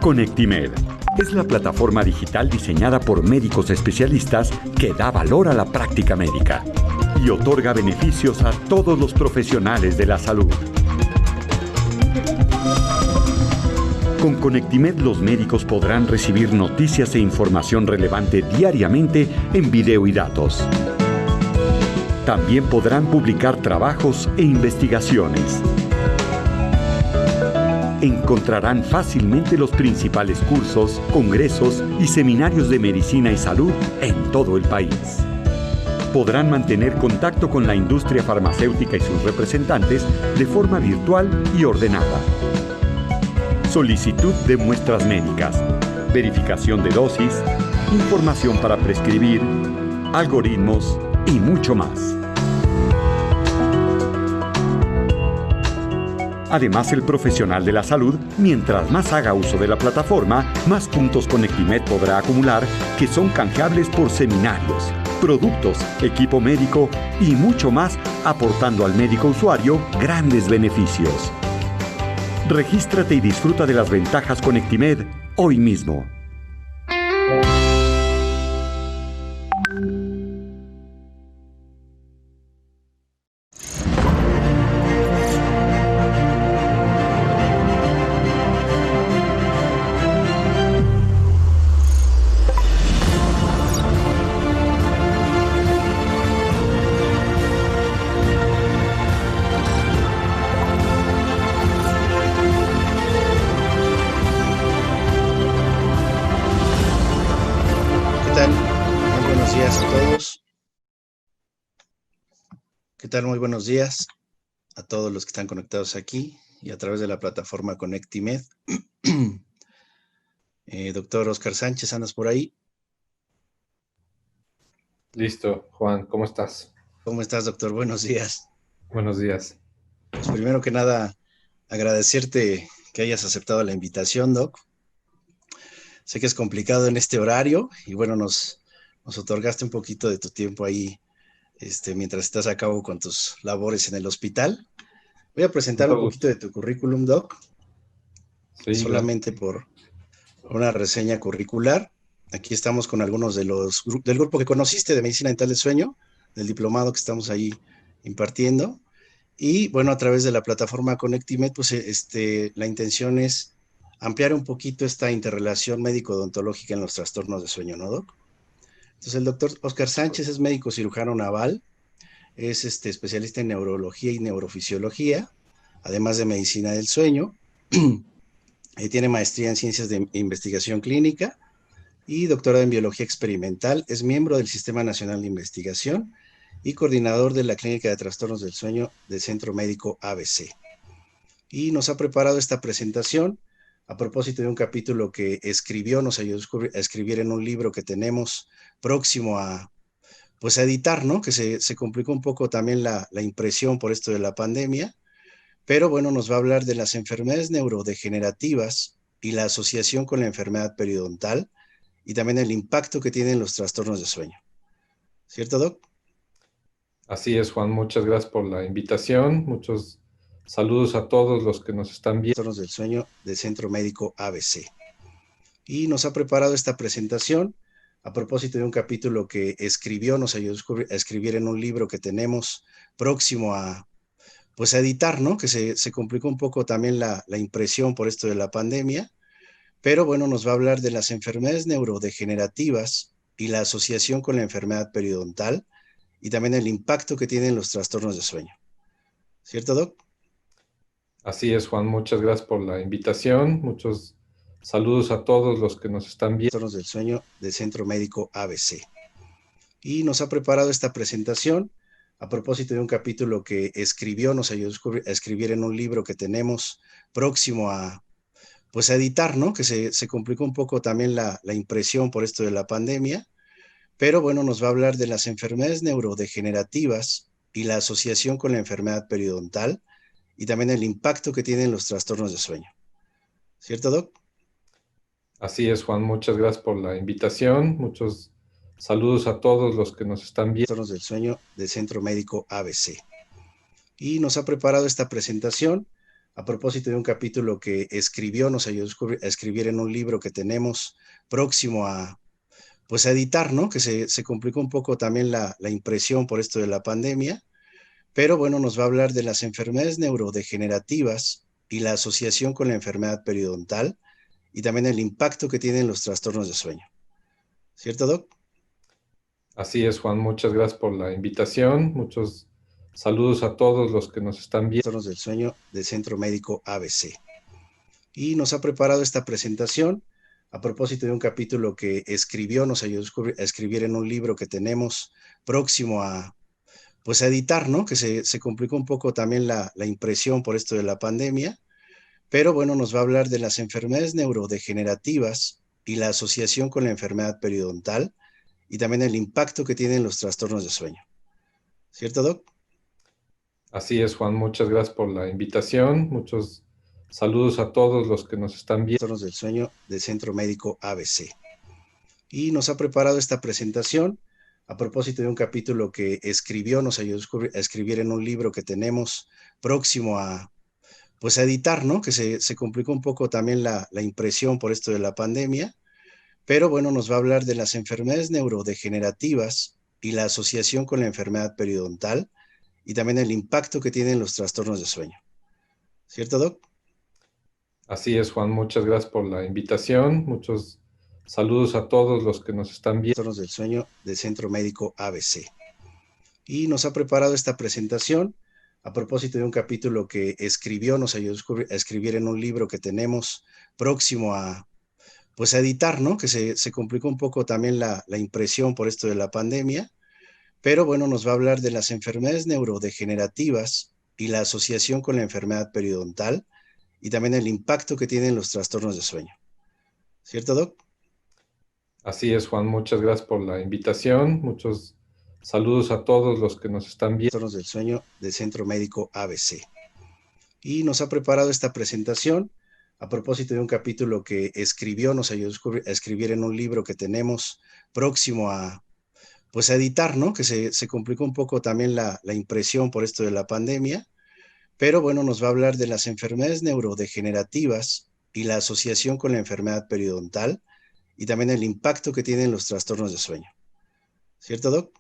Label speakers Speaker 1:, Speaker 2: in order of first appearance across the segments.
Speaker 1: Conectimed es la plataforma digital diseñada por médicos especialistas que da valor a la práctica médica y otorga beneficios a todos los profesionales de la salud. Con Conectimed los médicos podrán recibir noticias e información relevante diariamente en video y datos. También podrán publicar trabajos e investigaciones. Encontrarán fácilmente los principales cursos, congresos y seminarios de medicina y salud en todo el país. Podrán mantener contacto con la industria farmacéutica y sus representantes de forma virtual y ordenada. Solicitud de muestras médicas, verificación de dosis, información para prescribir, algoritmos y mucho más. Además, el profesional de la salud, mientras más haga uso de la plataforma, más puntos Conectimed podrá acumular que son canjeables por seminarios, productos, equipo médico y mucho más, aportando al médico usuario grandes beneficios. Regístrate y disfruta de las ventajas Conectimed hoy mismo.
Speaker 2: ¿Qué tal? Muy buenos días a todos los que están conectados aquí y a través de la plataforma Conectimed. Doctor Oscar Sánchez, ¿andas por ahí?
Speaker 3: Listo, Juan, ¿cómo estás?
Speaker 2: ¿Cómo estás, doctor? Buenos días.
Speaker 3: Buenos días.
Speaker 2: Pues primero que nada, agradecerte que hayas aceptado la invitación, Doc. Sé que es complicado en este horario y bueno, nos otorgaste un poquito de tu tiempo ahí mientras estás a cabo con tus labores en el hospital. Voy a presentar un poquito de tu currículum, Doc. Sí, solamente por una reseña curricular. Aquí estamos con algunos del grupo que conociste de Medicina Dental del Sueño, del diplomado que estamos ahí impartiendo. Y bueno, a través de la plataforma Conectimed, pues la intención es ampliar un poquito esta interrelación médico-odontológica en los trastornos de sueño, ¿no, Doc? Entonces, el doctor Oscar Sánchez es médico cirujano naval, es especialista en neurología y neurofisiología, además de medicina del sueño. Tiene maestría en ciencias de investigación clínica y doctorado en biología experimental. Es miembro del Sistema Nacional de Investigación y coordinador de la Clínica de Trastornos del Sueño del Centro Médico ABC. Y nos ha preparado esta presentación a propósito de un capítulo que escribió, nos ayudó a escribir en un libro que tenemos próximo a editar, ¿no? Que se complicó un poco también la impresión por esto de la pandemia, pero bueno, nos va a hablar de las enfermedades neurodegenerativas y la asociación con la enfermedad periodontal y también el impacto que tienen los trastornos de sueño. ¿Cierto, Doc?
Speaker 3: Así es, Juan, muchas gracias por la invitación, muchos saludos a todos los que nos están viendo.
Speaker 2: Trastornos del Sueño del Centro Médico ABC. Y nos ha preparado esta presentación a propósito de un capítulo que escribió, nos ayudó a escribir en un libro que tenemos próximo a editar, ¿no? Que se complicó un poco también la impresión por esto de la pandemia, pero bueno, nos va a hablar de las enfermedades neurodegenerativas y la asociación con la enfermedad periodontal y también el impacto que tienen los trastornos de sueño. ¿Cierto, Doc?
Speaker 3: Así es, Juan, muchas gracias por la invitación, muchos saludos a todos los que nos están viendo.
Speaker 2: Trastornos del Sueño del Centro Médico ABC. Y nos ha preparado esta presentación a propósito de un capítulo que escribió, nos ayudó a escribir en un libro que tenemos próximo a editar, ¿no? Que se complicó un poco también la impresión por esto de la pandemia, pero bueno, nos va a hablar de las enfermedades neurodegenerativas y la asociación con la enfermedad periodontal y también el impacto que tienen los trastornos de sueño. ¿Cierto, Doc?
Speaker 3: Así es, Juan, muchas gracias por la invitación, muchos saludos a todos los que nos están viendo.
Speaker 2: Trastornos del Sueño del Centro Médico ABC. Y nos ha preparado esta presentación a propósito de un capítulo que escribió, nos ayudó a escribir en un libro que tenemos próximo a, pues a editar, ¿no? Que se complicó un poco también la impresión por esto de la pandemia, pero bueno, nos va a hablar de las enfermedades neurodegenerativas y la asociación con la enfermedad periodontal y también el impacto que tienen los trastornos de sueño. ¿Cierto, Doc?
Speaker 3: Así es, Juan. Muchas gracias por la invitación. Muchos saludos a todos los que nos están viendo.
Speaker 2: Trastornos del sueño del Centro Médico ABC. Y nos ha preparado esta presentación a propósito de un capítulo que escribió, nos ayudó a escribir en un libro que tenemos próximo a, pues a editar, ¿no? Que se complicó un poco también la impresión por esto de la pandemia, pero bueno, nos va a hablar de las enfermedades neurodegenerativas y la asociación con la enfermedad periodontal y también el impacto que tienen los trastornos de sueño. ¿Cierto, Doc?
Speaker 3: Así es, Juan. Muchas gracias por la invitación. Muchos saludos a todos los que nos están viendo.
Speaker 2: Trastornos del sueño del Centro Médico ABC. Y nos ha preparado esta presentación a propósito de un capítulo que escribió, nos ayudó a escribir en un libro que tenemos próximo a, pues a editar, ¿no? Que se complicó un poco también la impresión por esto de la pandemia, pero bueno, nos va a hablar de las enfermedades neurodegenerativas y la asociación con la enfermedad periodontal y también el impacto que tienen los trastornos de sueño. ¿Cierto, Doc?
Speaker 3: Así es, Juan. Muchas gracias por la invitación. Muchos saludos a todos los que nos están viendo.
Speaker 2: Trastornos del sueño del Centro Médico ABC. Y nos ha preparado esta presentación a propósito de un capítulo que escribió, nos ayudó a escribir en un libro que tenemos próximo a, pues a editar, ¿no? Que se complicó un poco también la impresión por esto de la pandemia, pero bueno, nos va a hablar de las enfermedades neurodegenerativas y la asociación con la enfermedad periodontal y también el impacto que tienen los trastornos de sueño. ¿Cierto, Doc?
Speaker 3: Así es, Juan. Muchas gracias por la invitación. Muchos saludos a todos los que nos están viendo.
Speaker 2: Trastornos del sueño del Centro Médico ABC. Y nos ha preparado esta presentación a propósito de un capítulo que escribió, nos ayudó a escribir en un libro que tenemos próximo a, pues a editar, ¿no? Que se complicó un poco también la impresión por esto de la pandemia, pero bueno, nos va a hablar de las enfermedades neurodegenerativas y la asociación con la enfermedad periodontal y también el impacto que tienen los trastornos de sueño. ¿Cierto, Doc?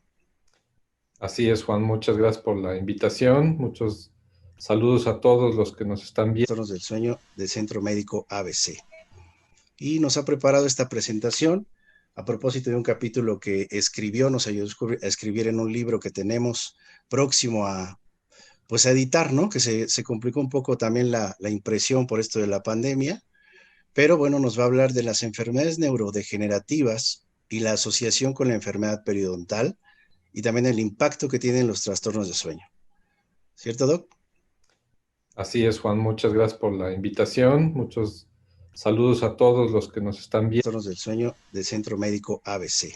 Speaker 3: Así es, Juan. Muchas gracias por la invitación. Muchos saludos a todos los que nos están viendo.
Speaker 2: Trastornos del sueño del Centro Médico ABC. Y nos ha preparado esta presentación a propósito de un capítulo que escribió, nos ayudó a escribir en un libro que tenemos próximo a, pues a editar, ¿no? Que se complicó un poco también la impresión por esto de la pandemia, pero bueno, nos va a hablar de las enfermedades neurodegenerativas y la asociación con la enfermedad periodontal y también el impacto que tienen los trastornos de sueño. ¿Cierto, Doc?
Speaker 3: Así es, Juan. Muchas gracias por la invitación. Muchos saludos a todos los que nos están viendo.
Speaker 2: Trastornos del sueño del Centro Médico ABC.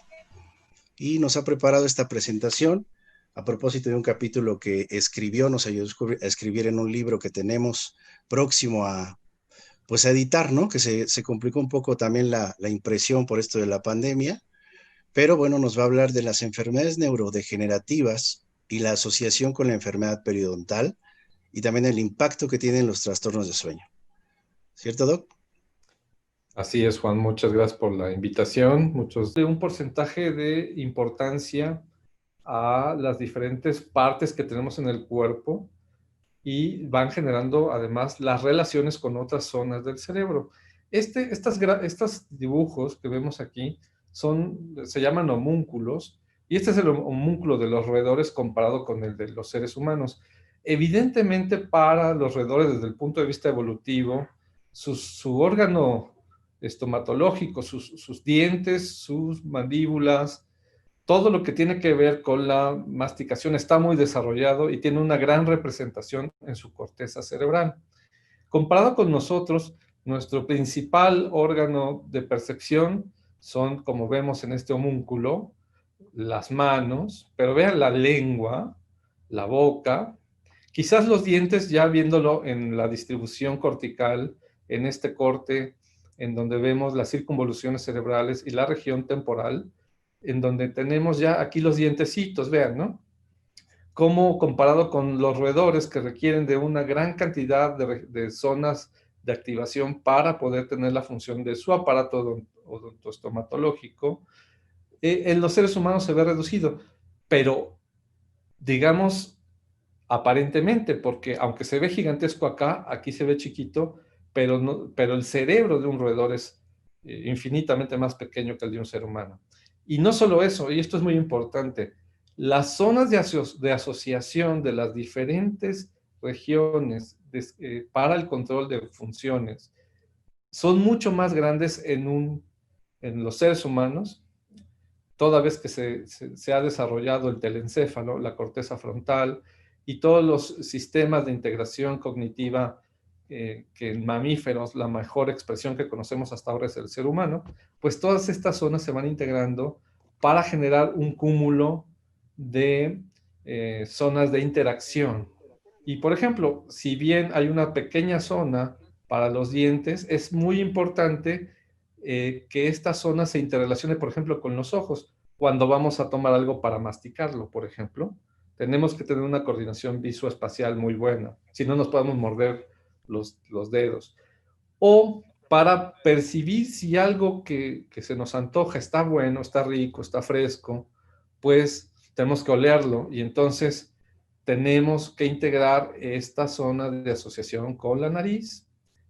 Speaker 2: Y nos ha preparado esta presentación a propósito de un capítulo que escribió, nos ayudó a escribir en un libro que tenemos próximo a, pues a editar, ¿no? Que se complicó un poco también la impresión por esto de la pandemia, pero bueno, nos va a hablar de las enfermedades neurodegenerativas y la asociación con la enfermedad periodontal y también el impacto que tienen los trastornos de sueño. ¿Cierto, Doc?
Speaker 3: Así es, Juan. Muchas gracias por la invitación. Muchos de un porcentaje de importancia a las diferentes partes que tenemos en el cuerpo y van generando además las relaciones con otras zonas del cerebro. Estos dibujos que vemos aquí se llaman homúnculos, y este es el homúnculo de los roedores comparado con el de los seres humanos. Evidentemente, para los roedores, desde el punto de vista evolutivo, su órgano estomatológico, sus dientes, sus mandíbulas, todo lo que tiene que ver con la masticación está muy desarrollado y tiene una gran representación en su corteza cerebral. Comparado con nosotros, nuestro principal órgano de percepción son, como vemos en este homúnculo, las manos, pero vean la lengua, la boca, quizás los dientes, ya viéndolo en la distribución cortical, en este corte, en donde vemos las circunvoluciones cerebrales y la región temporal, en donde tenemos ya aquí los dientecitos, vean, ¿no? como comparado con los roedores que requieren de una gran cantidad de zonas de activación para poder tener la función de su aparato odontoestomatológico, en los seres humanos se ve reducido, pero digamos aparentemente, porque aunque se ve gigantesco acá, aquí se ve chiquito, pero, no, pero el cerebro de un roedor es infinitamente más pequeño que el de un ser humano. Y no solo eso, y esto es muy importante, las zonas de asociación de las diferentes regiones para el control de funciones son mucho más grandes en los seres humanos, toda vez que se ha desarrollado el telencéfalo, la corteza frontal y todos los sistemas de integración cognitiva que en mamíferos la mejor expresión que conocemos hasta ahora es el ser humano, pues todas estas zonas se van integrando para generar un cúmulo de zonas de interacción. Y por ejemplo, si bien hay una pequeña zona para los dientes, es muy importante que esta zona se interrelacione, por ejemplo, con los ojos. Cuando vamos a tomar algo para masticarlo, por ejemplo, tenemos que tener una coordinación visoespacial muy buena. Si no, nos podemos morder los dedos. O para percibir si algo que se nos antoja está bueno, está rico, está fresco, pues tenemos que olerlo y entonces tenemos que integrar esta zona de asociación con la nariz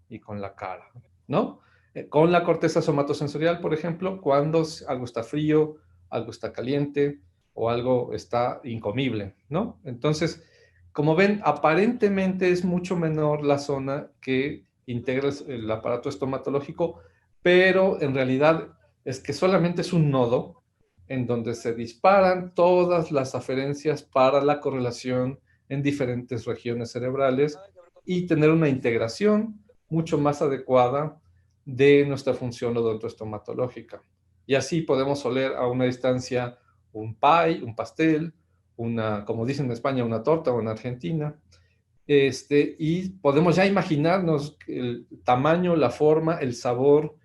Speaker 3: y con la cara, ¿no? Con la corteza somatosensorial, por ejemplo, cuando algo está frío, algo está caliente o algo está incomible, ¿no? Entonces, como ven, aparentemente es mucho menor la zona que integra el aparato estomatológico, pero en realidad es que solamente es un nodo en donde se disparan todas las aferencias para la correlación en diferentes regiones cerebrales y tener una integración mucho más adecuada de nuestra función odontoestomatológica. Y así podemos oler a una distancia un pie, un pastel, como dicen en España, una torta o en Argentina, y podemos ya imaginarnos el tamaño, la forma, el sabor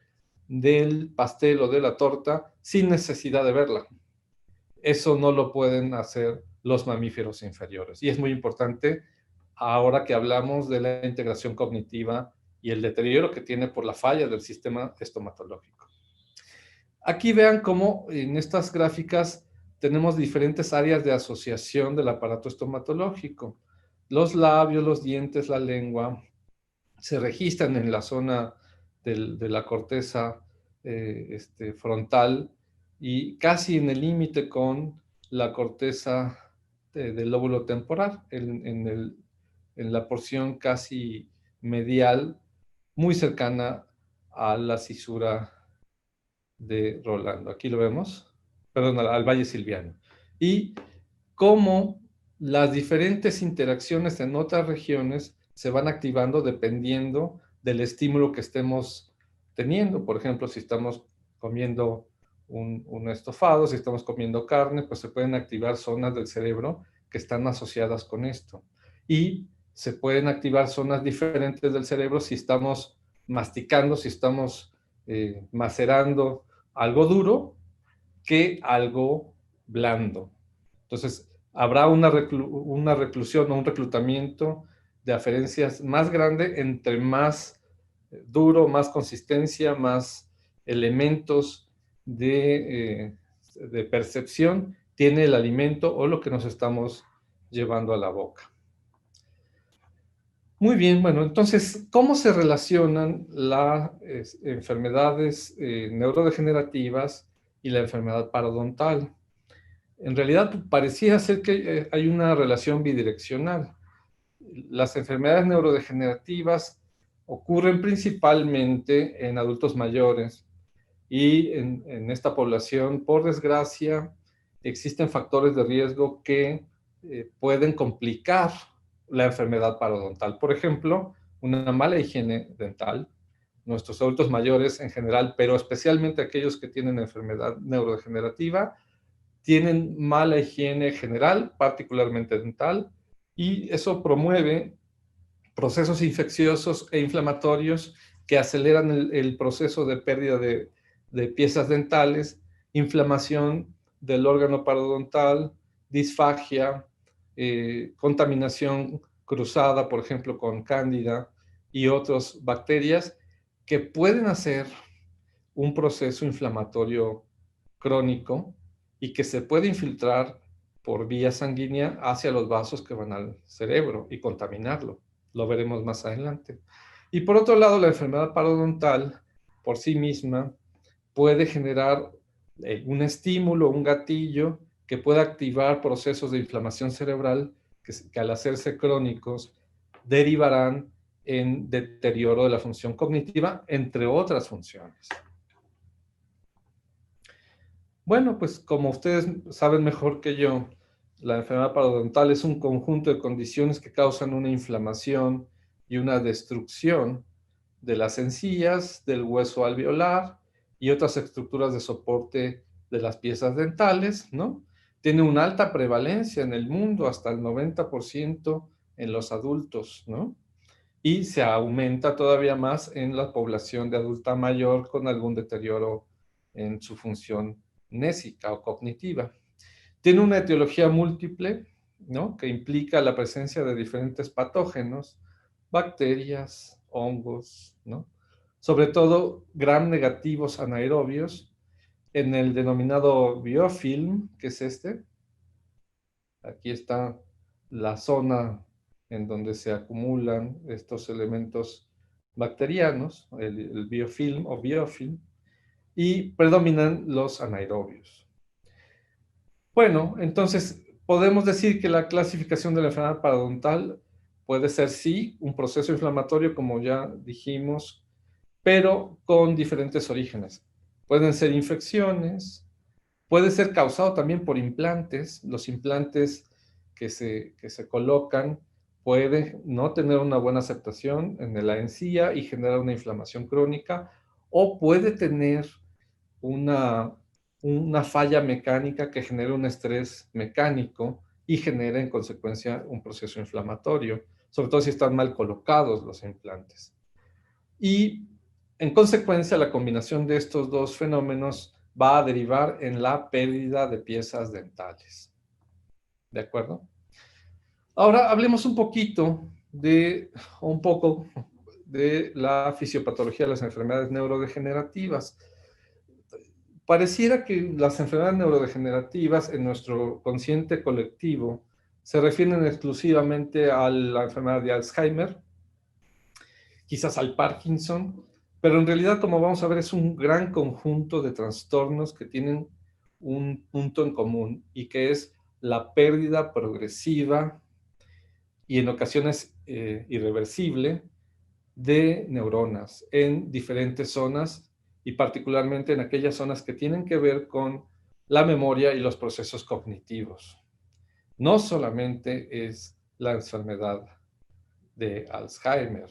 Speaker 3: del pastel o de la torta sin necesidad de verla. Eso no lo pueden hacer los mamíferos inferiores. Y es muy importante ahora que hablamos de la integración cognitiva y el deterioro que tiene por la falla del sistema estomatológico. Aquí vean cómo en estas gráficas tenemos diferentes áreas de asociación del aparato estomatológico. Los labios, los dientes, la lengua se registran en la zona de la corteza frontal y casi en el límite con la corteza del lóbulo temporal, en la porción casi medial, muy cercana a la cisura de Rolando. Aquí lo vemos, perdón, al Valle Silviano. Y cómo las diferentes interacciones en otras regiones se van activando dependiendo del estímulo que estemos teniendo. Por ejemplo, si estamos comiendo un estofado, si estamos comiendo carne, pues se pueden activar zonas del cerebro que están asociadas con esto. Y se pueden activar zonas diferentes del cerebro si estamos masticando, si estamos macerando algo duro que algo blando. Entonces, habrá una reclusión o un reclutamiento de aferencias más grande entre más duro, más consistencia, más elementos de percepción tiene el alimento o lo que nos estamos llevando a la boca. Muy bien, bueno, entonces, ¿cómo se relacionan las enfermedades neurodegenerativas y la enfermedad parodontal? En realidad, parecía ser que hay una relación bidireccional. Las enfermedades neurodegenerativas ocurren principalmente en adultos mayores y en esta población, por desgracia, existen factores de riesgo que pueden complicar la enfermedad parodontal. Por ejemplo, una mala higiene dental. Nuestros adultos mayores en general, pero especialmente aquellos que tienen enfermedad neurodegenerativa, tienen mala higiene general, particularmente dental, y eso promueve procesos infecciosos e inflamatorios que aceleran el proceso de pérdida de piezas dentales, inflamación del órgano parodontal, disfagia, contaminación cruzada, por ejemplo, con cándida y otras bacterias que pueden hacer un proceso inflamatorio crónico y que se puede infiltrar por vía sanguínea hacia los vasos que van al cerebro y contaminarlo. Lo veremos más adelante. Y por otro lado, la enfermedad parodontal por sí misma puede generar un estímulo, un gatillo que pueda activar procesos de inflamación cerebral que al hacerse crónicos derivarán en deterioro de la función cognitiva, entre otras funciones. Bueno, pues como ustedes saben mejor que yo, la enfermedad parodontal es un conjunto de condiciones que causan una inflamación y una destrucción de las encías, del hueso alveolar y otras estructuras de soporte de las piezas dentales, ¿no? Tiene una alta prevalencia en el mundo, hasta el 90% en los adultos, ¿no? Y se aumenta todavía más en la población de adulta mayor con algún deterioro en su función nésica o cognitiva. Tiene una etiología múltiple, ¿no? Que implica la presencia de diferentes patógenos, bacterias, hongos, ¿no? Sobre todo gram negativos anaerobios en el denominado biofilm, que es este. Aquí está la zona en donde se acumulan estos elementos bacterianos, el biofilm o biofilm, y predominan los anaerobios. Bueno, entonces podemos decir que la clasificación de la enfermedad parodontal puede ser, sí, un proceso inflamatorio, como ya dijimos, pero con diferentes orígenes. Pueden ser infecciones, puede ser causado también por implantes. Los implantes que se colocan pueden no tener una buena aceptación en la encía y generar una inflamación crónica, o puede tener una falla mecánica que genera un estrés mecánico y genera en consecuencia un proceso inflamatorio, sobre todo si están mal colocados los implantes. Y en consecuencia, la combinación de estos dos fenómenos va a derivar en la pérdida de piezas dentales. ¿De acuerdo? Ahora hablemos un poco de la fisiopatología de las enfermedades neurodegenerativas. Pareciera que las enfermedades neurodegenerativas en nuestro consciente colectivo se refieren exclusivamente a la enfermedad de Alzheimer, quizás al Parkinson, pero en realidad, como vamos a ver, es un gran conjunto de trastornos que tienen un punto en común, y que es la pérdida progresiva y en ocasiones irreversible de neuronas en diferentes zonas, y particularmente en aquellas zonas que tienen que ver con la memoria y los procesos cognitivos. No solamente es la enfermedad de Alzheimer.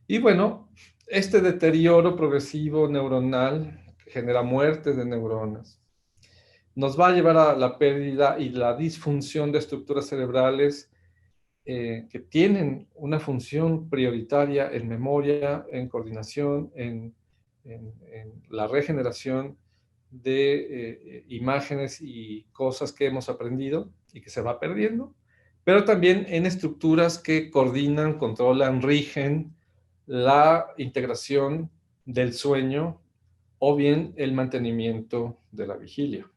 Speaker 3: Y bueno, este deterioro progresivo neuronal genera muerte de neuronas. Nos va a llevar a la pérdida y la disfunción de estructuras cerebrales que tienen una función prioritaria en memoria, en coordinación, en la regeneración de imágenes y cosas que hemos aprendido y que se va perdiendo, pero también en estructuras que coordinan, controlan, rigen la integración del sueño o bien el mantenimiento de la vigilia.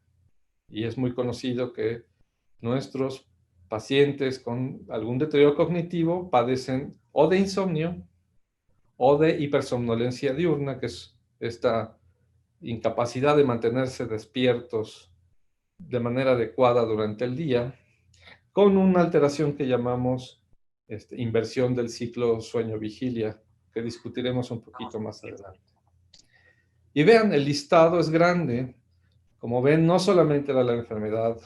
Speaker 3: Y es muy conocido que nuestros pacientes con algún deterioro cognitivo padecen o de insomnio o de hipersomnolencia diurna, que es esta incapacidad de mantenerse despiertos de manera adecuada durante el día, con una alteración que llamamos inversión del ciclo sueño-vigilia, que discutiremos un poquito más adelante. Y vean, el listado es grande. Como ven, no solamente era la enfermedad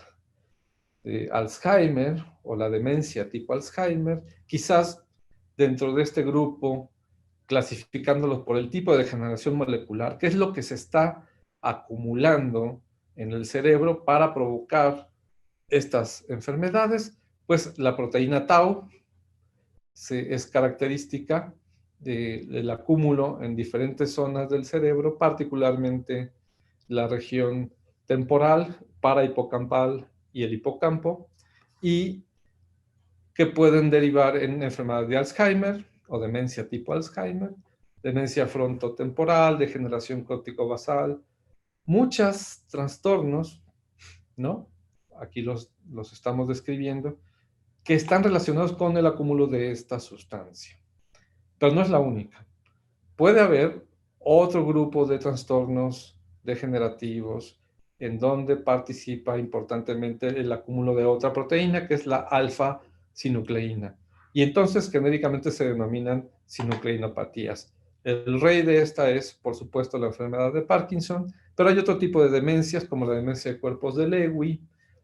Speaker 3: de Alzheimer o la demencia tipo Alzheimer, quizás dentro de este grupo, clasificándolos por el tipo de degeneración molecular, que es lo que se está acumulando en el cerebro para provocar estas enfermedades, pues la proteína tau es característica del acúmulo en diferentes zonas del cerebro, particularmente la región temporal, parahipocampal y el hipocampo, y que pueden derivar en enfermedad de Alzheimer o demencia tipo Alzheimer, demencia frontotemporal, degeneración córtico-basal, muchos trastornos, ¿no? Aquí los estamos describiendo, que están relacionados con el acúmulo de esta sustancia. Pero no es la única. Puede haber otro grupo de trastornos degenerativos en donde participa importantemente el acúmulo de otra proteína, que es la alfa-sinucleína. Y entonces genéricamente se denominan sinucleinopatías. El rey de esta es, por supuesto, la enfermedad de Parkinson, pero hay otro tipo de demencias, como la demencia de cuerpos de Lewy,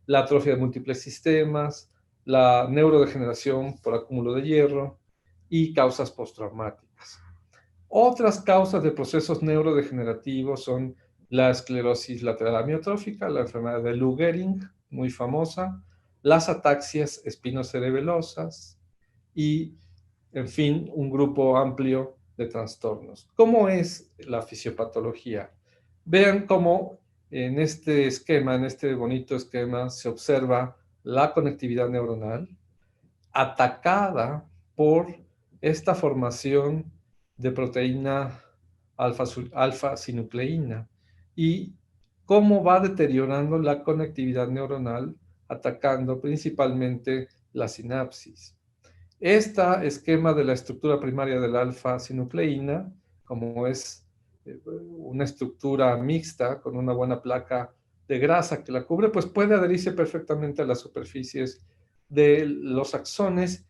Speaker 3: la atrofia de múltiples sistemas, la neurodegeneración por acúmulo de hierro y causas postraumáticas. Otras causas de procesos neurodegenerativos son la esclerosis lateral amiotrófica, la enfermedad de Lou Gehrig, muy famosa, las ataxias espinocerebelosas y, en fin, un grupo amplio de trastornos. ¿Cómo es la fisiopatología? Vean cómo en este esquema, en este bonito esquema, se observa la conectividad neuronal atacada por esta formación de proteína alfa-sinucleína y cómo va deteriorando la conectividad neuronal, atacando principalmente la sinapsis. Este esquema de la estructura primaria de la alfa-sinucleína, como es una estructura mixta con una buena placa de grasa que la cubre, pues puede adherirse perfectamente a las superficies de los axones,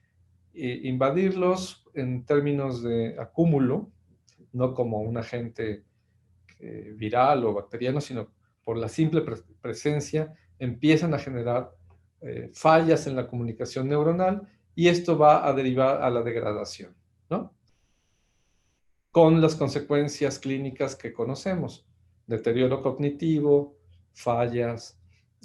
Speaker 3: invadirlos en términos de acúmulo, no como un agente viral o bacteriano, sino por la simple presencia, empiezan a generar fallas en la comunicación neuronal y esto va a derivar a la degradación, ¿no? Con las consecuencias clínicas que conocemos: deterioro cognitivo, fallas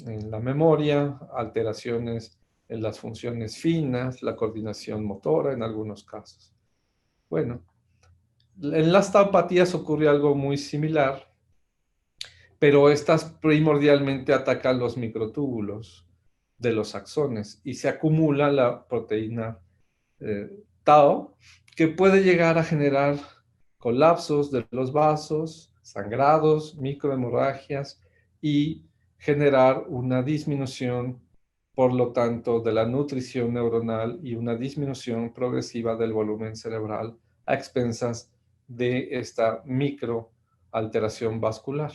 Speaker 3: en la memoria, alteraciones en las funciones finas, la coordinación motora en algunos casos. Bueno, en las taupatías ocurre algo muy similar, pero estas primordialmente atacan los microtúbulos de los axones y se acumula la proteína tau, que puede llegar a generar colapsos de los vasos, sangrados, microhemorragias y generar una disminución, por lo tanto, de la nutrición neuronal y una disminución progresiva del volumen cerebral a expensas de esta microalteración vascular.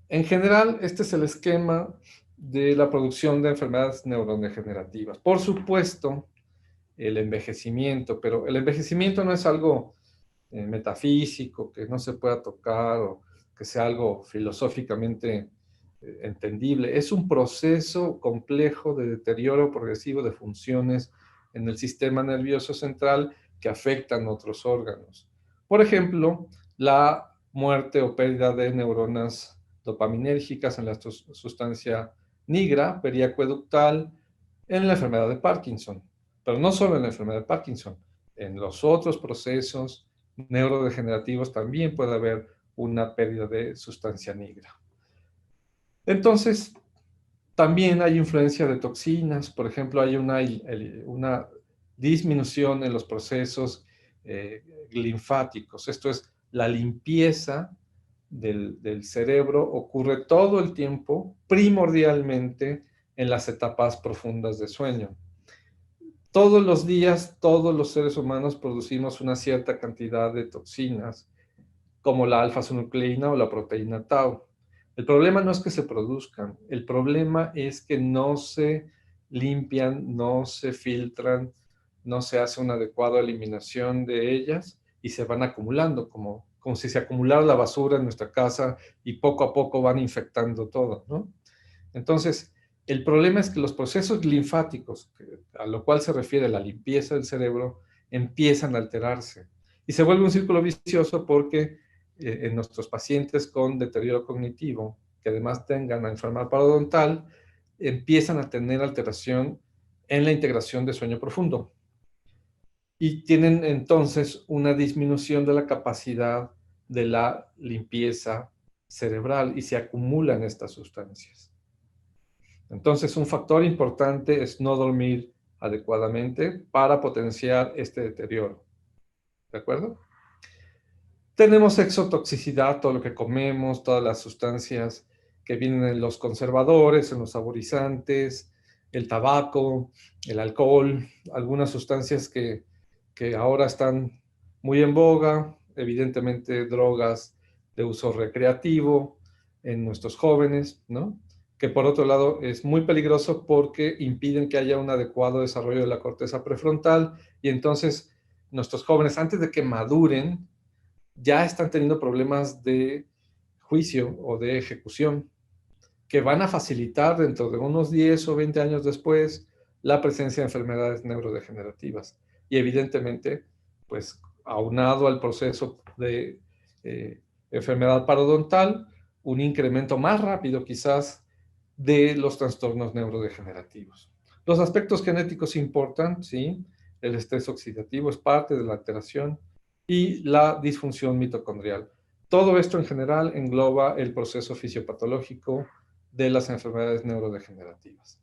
Speaker 3: En general, este es el esquema de la producción de enfermedades neurodegenerativas. Por supuesto, el envejecimiento, pero el envejecimiento no es algo metafísico, que no se pueda tocar o que sea algo filosóficamente entendible. Es un proceso complejo de deterioro progresivo de funciones en el sistema nervioso central que afectan otros órganos. Por ejemplo, la muerte o pérdida de neuronas dopaminérgicas en la sustancia nigra periacueductal en la enfermedad de Parkinson. Pero no solo en la enfermedad de Parkinson, en los otros procesos neurodegenerativos también puede haber una pérdida de sustancia nigra. Entonces, también hay influencia de toxinas. Por ejemplo, hay una disminución en los procesos linfáticos. Esto es, la limpieza del cerebro ocurre todo el tiempo, primordialmente en las etapas profundas de sueño. Todos los días, todos los seres humanos producimos una cierta cantidad de toxinas, como la alfa-sinucleína o la proteína tau. El problema no es que se produzcan, el problema es que no se limpian, no se filtran, no se hace una adecuada eliminación de ellas y se van acumulando, como si se acumulara la basura en nuestra casa y poco a poco van infectando todo, ¿no? Entonces, el problema es que los procesos linfáticos, a lo cual se refiere la limpieza del cerebro, empiezan a alterarse. Y se vuelve un círculo vicioso porque en nuestros pacientes con deterioro cognitivo, que además tengan la enfermedad parodontal, empiezan a tener alteración en la integración de sueño profundo. Y tienen entonces una disminución de la capacidad de la limpieza cerebral y se acumulan estas sustancias. Entonces, un factor importante es no dormir adecuadamente para potenciar este deterioro. ¿De acuerdo? Tenemos exotoxicidad, todo lo que comemos, todas las sustancias que vienen en los conservadores, en los saborizantes, el tabaco, el alcohol, algunas sustancias que ahora están muy en boga, evidentemente drogas de uso recreativo en nuestros jóvenes, ¿no? Que por otro lado es muy peligroso porque impiden que haya un adecuado desarrollo de la corteza prefrontal y entonces nuestros jóvenes, antes de que maduren, ya están teniendo problemas de juicio o de ejecución que van a facilitar dentro de unos 10 o 20 años después la presencia de enfermedades neurodegenerativas. Y evidentemente, pues aunado al proceso de enfermedad parodontal, un incremento más rápido quizás de los trastornos neurodegenerativos. Los aspectos genéticos importan, sí, el estrés oxidativo es parte de la alteración y la disfunción mitocondrial. Todo esto en general engloba el proceso fisiopatológico de las enfermedades neurodegenerativas.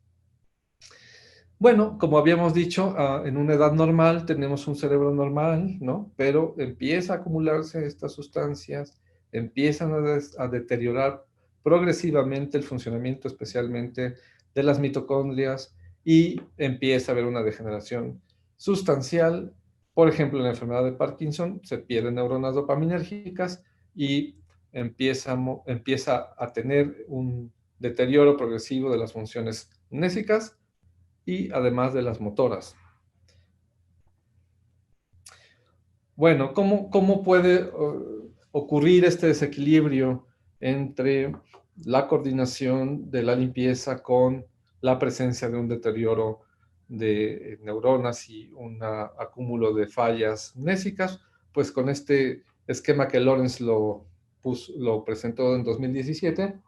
Speaker 3: Bueno, como habíamos dicho, en una edad normal tenemos un cerebro normal, ¿no? Pero empieza a acumularse estas sustancias, empiezan a deteriorar progresivamente el funcionamiento, especialmente de las mitocondrias, y empieza a haber una degeneración sustancial. Por ejemplo, en la enfermedad de Parkinson se pierden neuronas dopaminérgicas y empieza a tener un deterioro progresivo de las funciones nésicas y además de las motoras. Bueno, ¿cómo puede ocurrir este desequilibrio entre la coordinación de la limpieza con la presencia de un deterioro de neuronas y un acúmulo de fallas nésicas? Pues con este esquema que Lawrence lo presentó en 2017,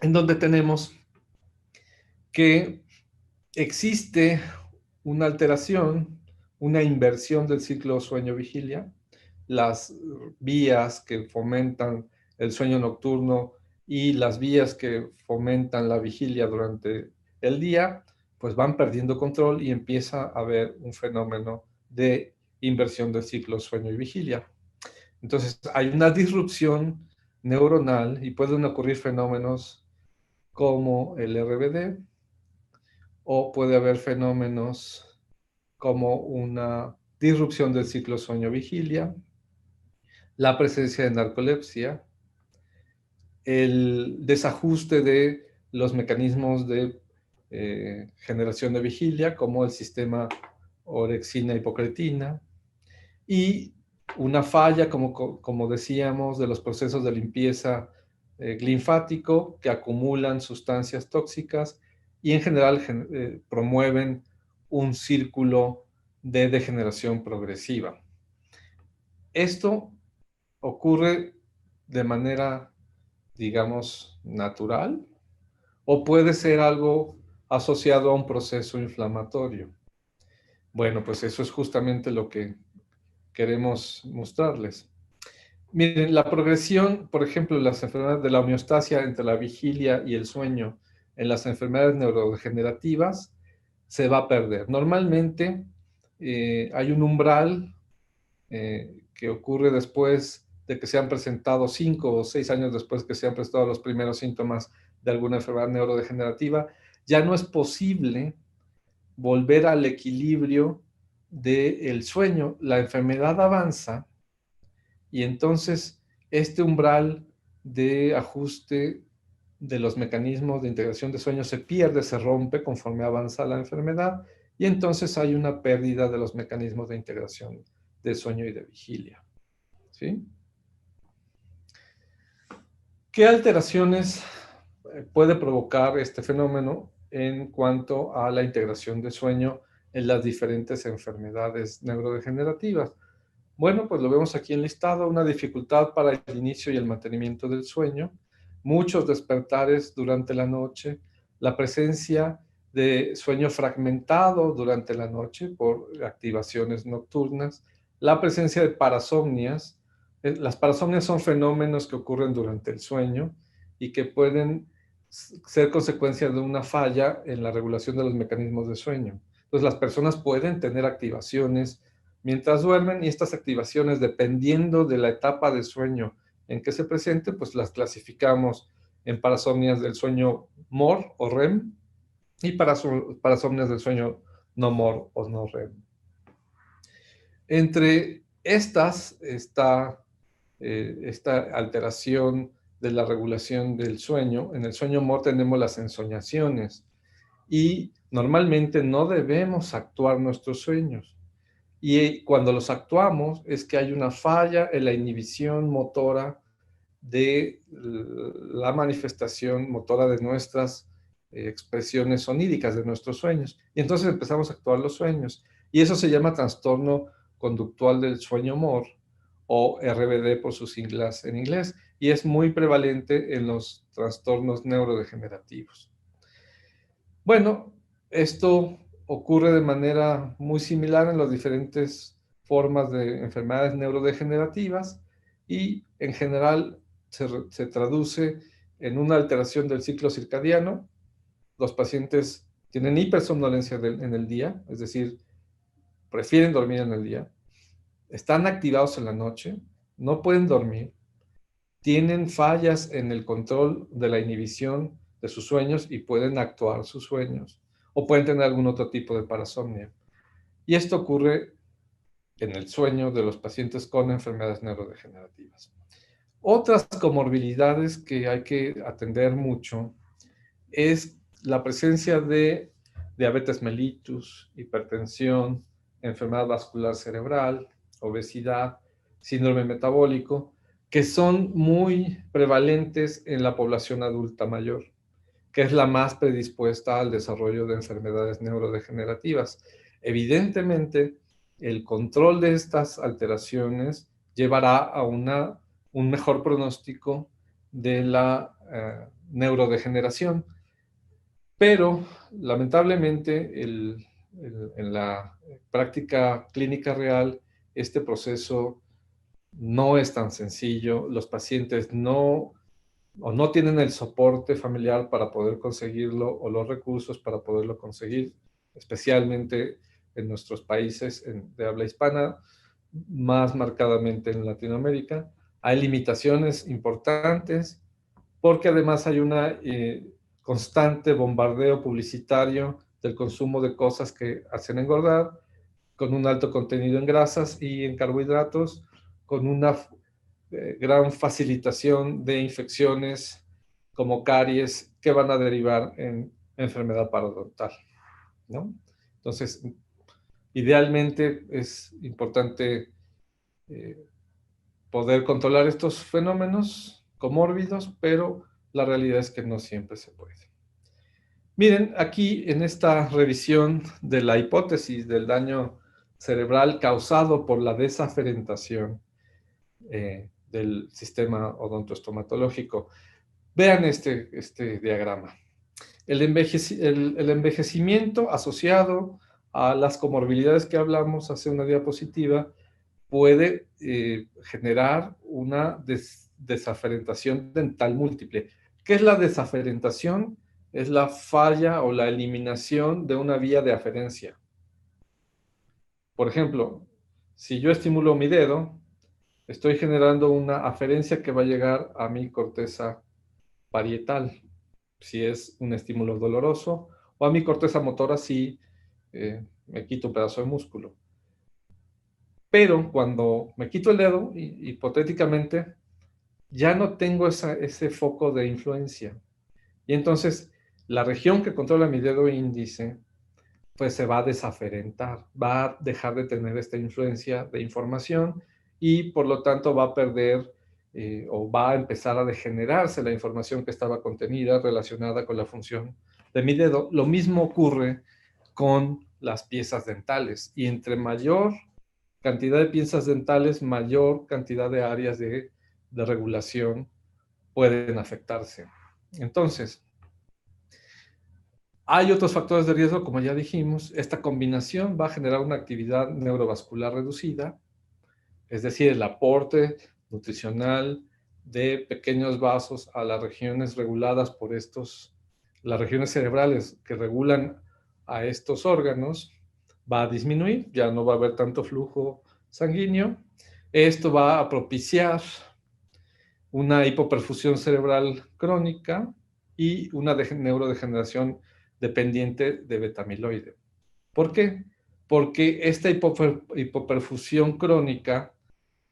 Speaker 3: en donde tenemos que existe una alteración, una inversión del ciclo sueño-vigilia. Las vías que fomentan el sueño nocturno y las vías que fomentan la vigilia durante el día, pues van perdiendo control y empieza a haber un fenómeno de inversión del ciclo sueño y vigilia. Entonces hay una disrupción neuronal y pueden ocurrir fenómenos como el RBD, o puede haber fenómenos como una disrupción del ciclo sueño-vigilia, la presencia de narcolepsia, el desajuste de los mecanismos de generación de vigilia, como el sistema orexina-hipocretina, y una falla, como decíamos, de los procesos de limpieza linfático que acumulan sustancias tóxicas y en general promueven un círculo de degeneración progresiva. Esto ocurre de manera, digamos, natural o puede ser algo asociado a un proceso inflamatorio. Bueno, pues eso es justamente lo que queremos mostrarles. Miren, la progresión, por ejemplo, en las enfermedades de la homeostasia entre la vigilia y el sueño, en las enfermedades neurodegenerativas, se va a perder. Normalmente hay un umbral que ocurre después de que se han presentado 5 o 6 años después que se han presentado los primeros síntomas de alguna enfermedad neurodegenerativa. Ya no es posible volver al equilibrio del sueño. La enfermedad avanza y entonces este umbral de ajuste de los mecanismos de integración de sueño se pierde, se rompe conforme avanza la enfermedad y entonces hay una pérdida de los mecanismos de integración de sueño y de vigilia. ¿Sí? ¿Qué alteraciones puede provocar este fenómeno en cuanto a la integración de sueño en las diferentes enfermedades neurodegenerativas? Bueno, pues lo vemos aquí enlistado, una dificultad para el inicio y el mantenimiento del sueño, muchos despertares durante la noche, la presencia de sueño fragmentado durante la noche por activaciones nocturnas, la presencia de parasomnias. Las parasomnias son fenómenos que ocurren durante el sueño y que pueden ser consecuencia de una falla en la regulación de los mecanismos de sueño. Entonces, las personas pueden tener activaciones mientras duermen y estas activaciones, dependiendo de la etapa de sueño en que se presente, pues las clasificamos en parasomnias del sueño MOR o REM y parasomnias del sueño no MOR o no REM. Entre estas está esta alteración de la regulación del sueño. En el sueño MOR tenemos las ensoñaciones y normalmente no debemos actuar nuestros sueños. Y cuando los actuamos es que hay una falla en la inhibición motora de la manifestación motora de nuestras expresiones soníricas, de nuestros sueños. Y entonces empezamos a actuar los sueños. Y eso se llama trastorno conductual del sueño MOR, o RBD por sus siglas en inglés, y es muy prevalente en los trastornos neurodegenerativos. Bueno, esto ocurre de manera muy similar en las diferentes formas de enfermedades neurodegenerativas y en general se traduce en una alteración del ciclo circadiano. Los pacientes tienen hipersomnolencia en el día, es decir, prefieren dormir en el día, están activados en la noche, no pueden dormir, tienen fallas en el control de la inhibición de sus sueños y pueden actuar sus sueños, o pueden tener algún otro tipo de parasomnia. Y esto ocurre en el sueño de los pacientes con enfermedades neurodegenerativas. Otras comorbilidades que hay que atender mucho es la presencia de diabetes mellitus, hipertensión, enfermedad vascular cerebral, obesidad, síndrome metabólico, que son muy prevalentes en la población adulta mayor, que es la más predispuesta al desarrollo de enfermedades neurodegenerativas. Evidentemente, el control de estas alteraciones llevará a un mejor pronóstico de la neurodegeneración. Pero, lamentablemente, en la práctica clínica real, este proceso no es tan sencillo. Los pacientes no tienen el soporte familiar para poder conseguirlo o los recursos para poderlo conseguir, especialmente en nuestros países de habla hispana, más marcadamente en Latinoamérica. Hay limitaciones importantes porque además hay una constante bombardeo publicitario del consumo de cosas que hacen engordar, con un alto contenido en grasas y en carbohidratos, con una gran facilitación de infecciones como caries que van a derivar en enfermedad parodontal, ¿no? Entonces, idealmente es importante poder controlar estos fenómenos comórbidos, pero la realidad es que no siempre se puede. Miren, aquí en esta revisión de la hipótesis del daño cerebral causado por la desaferentación del sistema odontoestomatológico, vean este diagrama. El envejecimiento asociado a las comorbilidades que hablamos hace una diapositiva puede generar una desaferentación dental múltiple. ¿Qué es la desaferentación? Es la falla o la eliminación de una vía de aferencia. Por ejemplo, si yo estimulo mi dedo, estoy generando una aferencia que va a llegar a mi corteza parietal, si es un estímulo doloroso, o a mi corteza motora si me quito un pedazo de músculo. Pero cuando me quito el dedo, hipotéticamente, ya no tengo ese foco de influencia. Y entonces, la región que controla mi dedo índice, pues se va a desaferentar, va a dejar de tener esta influencia de información y por lo tanto va a perder o va a empezar a degenerarse la información que estaba contenida relacionada con la función de mi dedo. Lo mismo ocurre con las piezas dentales y entre mayor cantidad de piezas dentales, mayor cantidad de áreas de regulación pueden afectarse. Entonces, hay otros factores de riesgo, como ya dijimos. Esta combinación va a generar una actividad neurovascular reducida, es decir, el aporte nutricional de pequeños vasos a las regiones reguladas por las regiones cerebrales que regulan a estos órganos, va a disminuir, ya no va a haber tanto flujo sanguíneo. Esto va a propiciar una hipoperfusión cerebral crónica y una neurodegeneración dependiente de beta-amiloide. ¿Por qué? Porque esta hipoperfusión crónica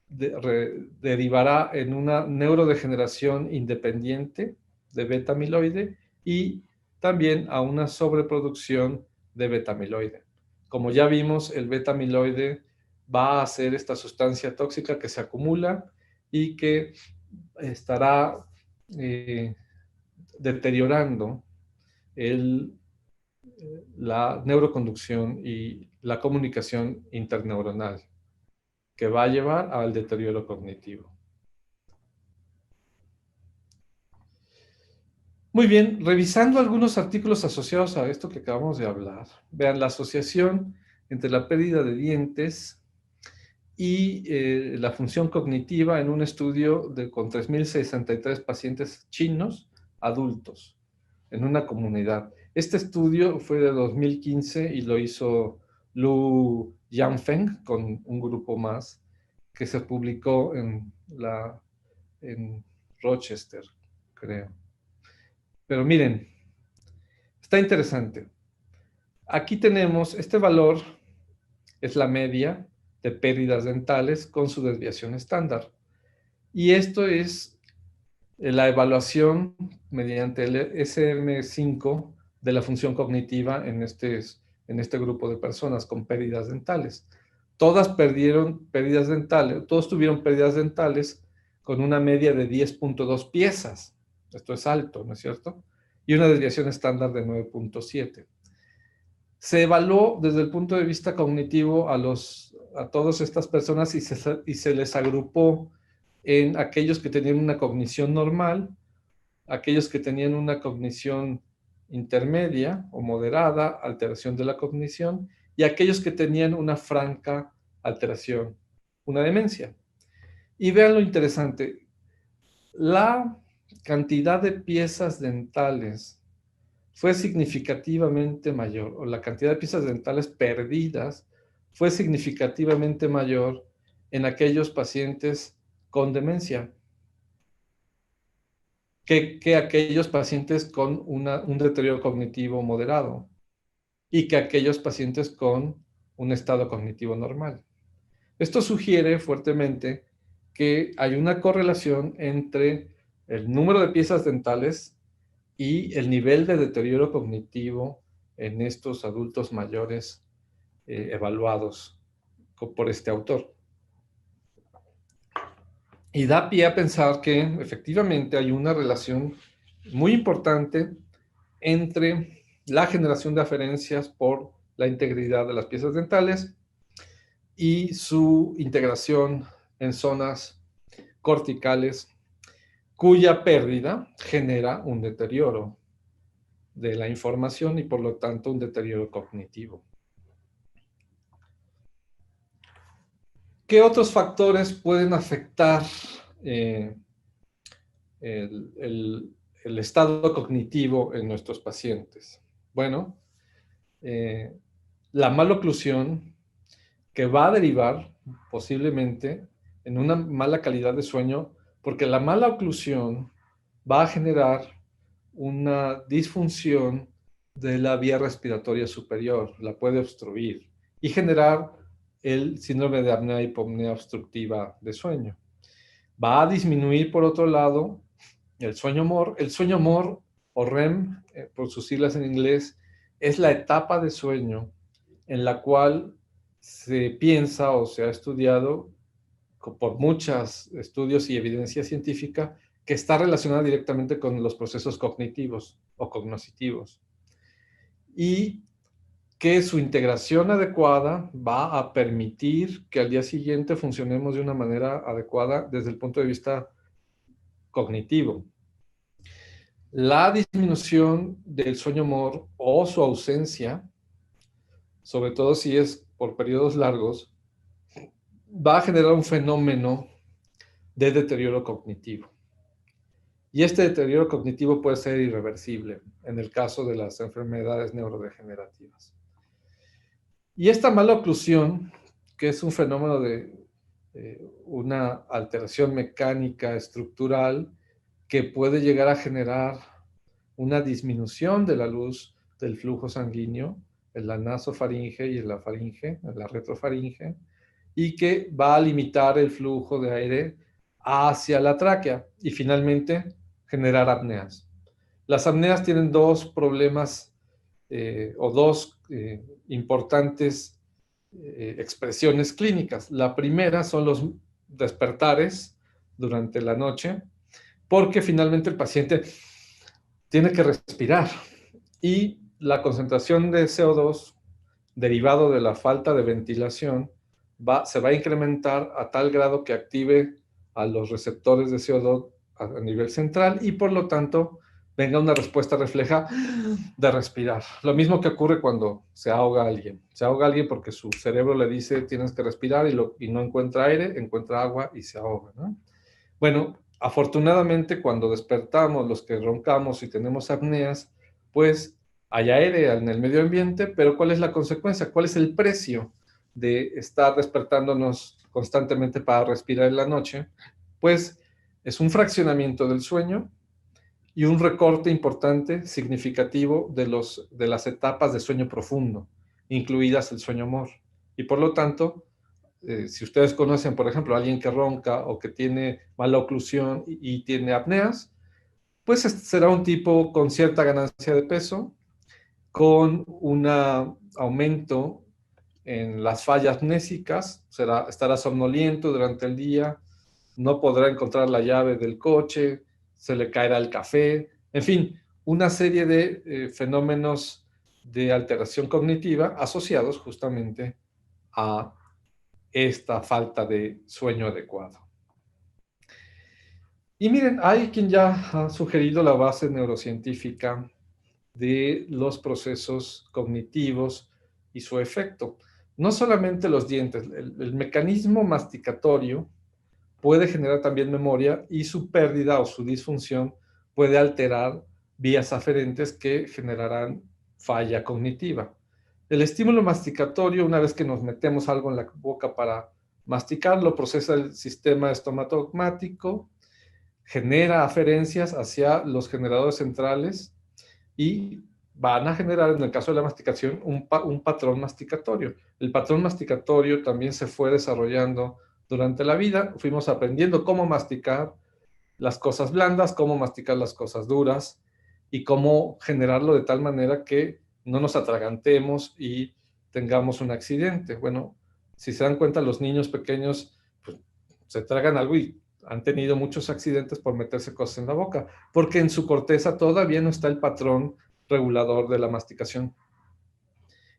Speaker 3: derivará en una neurodegeneración independiente de beta-amiloide y también a una sobreproducción de beta-amiloide. Como ya vimos, el beta-amiloide va a ser esta sustancia tóxica que se acumula y que estará deteriorando la neuroconducción y la comunicación interneuronal, que va a llevar al deterioro cognitivo. Muy bien, revisando algunos artículos asociados a esto que acabamos de hablar, vean la asociación entre la pérdida de dientes y la función cognitiva en un estudio con 3.063 pacientes chinos adultos en una comunidad. Este estudio fue de 2015 y lo hizo Lu Yanfeng con un grupo más que se publicó en Rochester, creo. Pero miren, está interesante. Aquí tenemos este valor, es la media de pérdidas dentales con su desviación estándar. Y esto es la evaluación mediante el SM5 de la función cognitiva en este grupo de personas con pérdidas dentales. Todas perdieron pérdidas dentales, todos tuvieron pérdidas dentales con una media de 10.2 piezas. Esto es alto, ¿no es cierto? Y una desviación estándar de 9.7. Se evaluó desde el punto de vista cognitivo a todas estas personas y se les agrupó en aquellos que tenían una cognición normal, aquellos que tenían una cognición intermedia o moderada, alteración de la cognición, y aquellos que tenían una franca alteración, una demencia. Y vean lo interesante, la cantidad de piezas dentales fue significativamente mayor, o la cantidad de piezas dentales perdidas fue significativamente mayor en aquellos pacientes con demencia que aquellos pacientes con un deterioro cognitivo moderado y que aquellos pacientes con un estado cognitivo normal. Esto sugiere fuertemente que hay una correlación entre el número de piezas dentales y el nivel de deterioro cognitivo en estos adultos mayores evaluados por este autor. Y da pie a pensar que efectivamente hay una relación muy importante entre la generación de aferencias por la integridad de las piezas dentales y su integración en zonas corticales cuya pérdida genera un deterioro de la información y por lo tanto un deterioro cognitivo. ¿Qué otros factores pueden afectar el estado cognitivo en nuestros pacientes? Bueno, la maloclusión, que va a derivar posiblemente en una mala calidad de sueño, porque la mala oclusión va a generar una disfunción de la vía respiratoria superior, la puede obstruir y generar el síndrome de apnea hipopnea obstructiva de sueño. Va a disminuir, por otro lado, el sueño MOR. El sueño MOR, o REM, por sus siglas en inglés, es la etapa de sueño en la cual se piensa o se ha estudiado por muchos estudios y evidencia científica que está relacionada directamente con los procesos cognitivos o cognoscitivos y que su integración adecuada va a permitir que al día siguiente funcionemos de una manera adecuada desde el punto de vista cognitivo. La disminución del sueño MOR o su ausencia, sobre todo si es por periodos largos, va a generar un fenómeno de deterioro cognitivo. Y este deterioro cognitivo puede ser irreversible en el caso de las enfermedades neurodegenerativas. Y esta mala oclusión, que es un fenómeno de una alteración mecánica estructural que puede llegar a generar una disminución de la luz del flujo sanguíneo en la nasofaringe y en la faringe, en la retrofaringe, y que va a limitar el flujo de aire hacia la tráquea y finalmente generar apneas. Las apneas tienen dos problemas o dos importantes expresiones clínicas. La primera son los despertares durante la noche, porque finalmente el paciente tiene que respirar y la concentración de CO2 derivado de la falta de ventilación se va a incrementar a tal grado que active a los receptores de CO2 a nivel central y por lo tanto venga una respuesta refleja de respirar. Lo mismo que ocurre cuando se ahoga alguien. Se ahoga alguien porque su cerebro le dice tienes que respirar y no encuentra aire, encuentra agua y se ahoga, ¿no? Bueno, afortunadamente cuando despertamos, los que roncamos y tenemos apneas, pues hay aire en el medio ambiente, pero ¿cuál es la consecuencia? ¿Cuál es el precio de estar despertándonos constantemente para respirar en la noche? Pues es un fraccionamiento del sueño y un recorte importante, significativo de las etapas de sueño profundo, incluidas el sueño MOR. Y por lo tanto, si ustedes conocen, por ejemplo, a alguien que ronca o que tiene mala oclusión y tiene apneas, pues será un tipo con cierta ganancia de peso, con un aumento en las fallas mnésicas, estará somnoliento durante el día, no podrá encontrar la llave del coche, se le caerá el café, en fin, una serie de fenómenos de alteración cognitiva asociados justamente a esta falta de sueño adecuado. Y miren, hay quien ya ha sugerido la base neurocientífica de los procesos cognitivos y su efecto. No solamente los dientes, el mecanismo masticatorio puede generar también memoria y su pérdida o su disfunción puede alterar vías aferentes que generarán falla cognitiva. El estímulo masticatorio, una vez que nos metemos algo en la boca para masticar, lo procesa el sistema estomatogmático, genera aferencias hacia los generadores centrales y van a generar, en el caso de la masticación, un patrón masticatorio. El patrón masticatorio también se fue desarrollando durante la vida. Fuimos aprendiendo cómo masticar las cosas blandas, cómo masticar las cosas duras y cómo generarlo de tal manera que no nos atragantemos y tengamos un accidente. Bueno, si se dan cuenta, los niños pequeños pues, se tragan algo y han tenido muchos accidentes por meterse cosas en la boca, porque en su corteza todavía no está el patrón regulador de la masticación.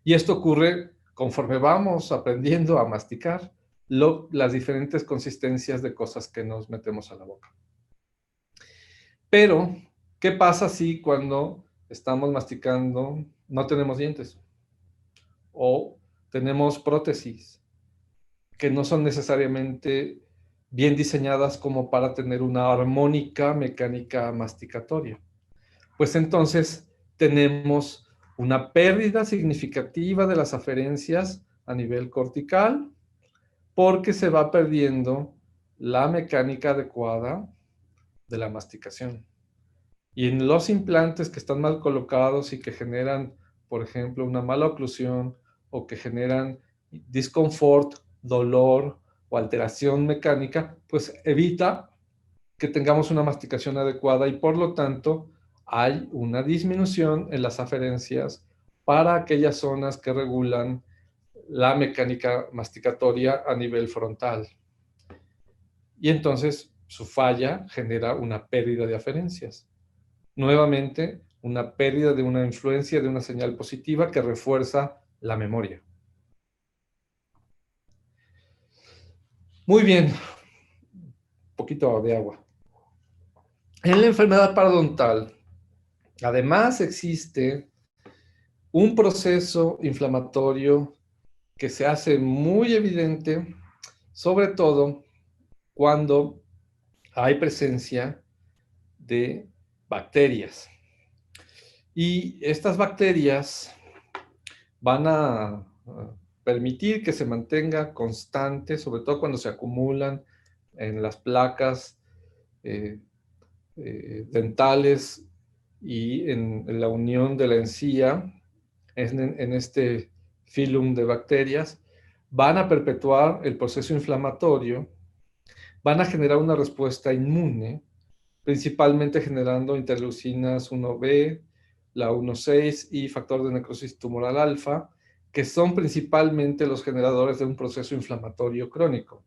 Speaker 3: Y esto ocurre conforme vamos aprendiendo a masticar las diferentes consistencias de cosas que nos metemos a la boca. Pero, ¿qué pasa si cuando estamos masticando no tenemos dientes? O tenemos prótesis que no son necesariamente bien diseñadas como para tener una armónica mecánica masticatoria. Pues entonces tenemos una pérdida significativa de las aferencias a nivel cortical porque se va perdiendo la mecánica adecuada de la masticación. Y en los implantes que están mal colocados y que generan, por ejemplo, una mala oclusión o que generan disconfort, dolor o alteración mecánica, pues evita que tengamos una masticación adecuada y por lo tanto hay una disminución en las aferencias para aquellas zonas que regulan la mecánica masticatoria a nivel frontal. Y entonces su falla genera una pérdida de aferencias. Nuevamente, una pérdida de una influencia de una señal positiva que refuerza la memoria. Muy bien, un poquito de agua. En la enfermedad parodontal, además existe un proceso inflamatorio que se hace muy evidente, sobre todo cuando hay presencia de bacterias. Y estas bacterias van a permitir que se mantenga constante, sobre todo cuando se acumulan en las placas dentales y en la unión de la encía, en este filum de bacterias, van a perpetuar el proceso inflamatorio, van a generar una respuesta inmune, principalmente generando interleucinas 1B, la 1,6 y factor de necrosis tumoral alfa, que son principalmente los generadores de un proceso inflamatorio crónico.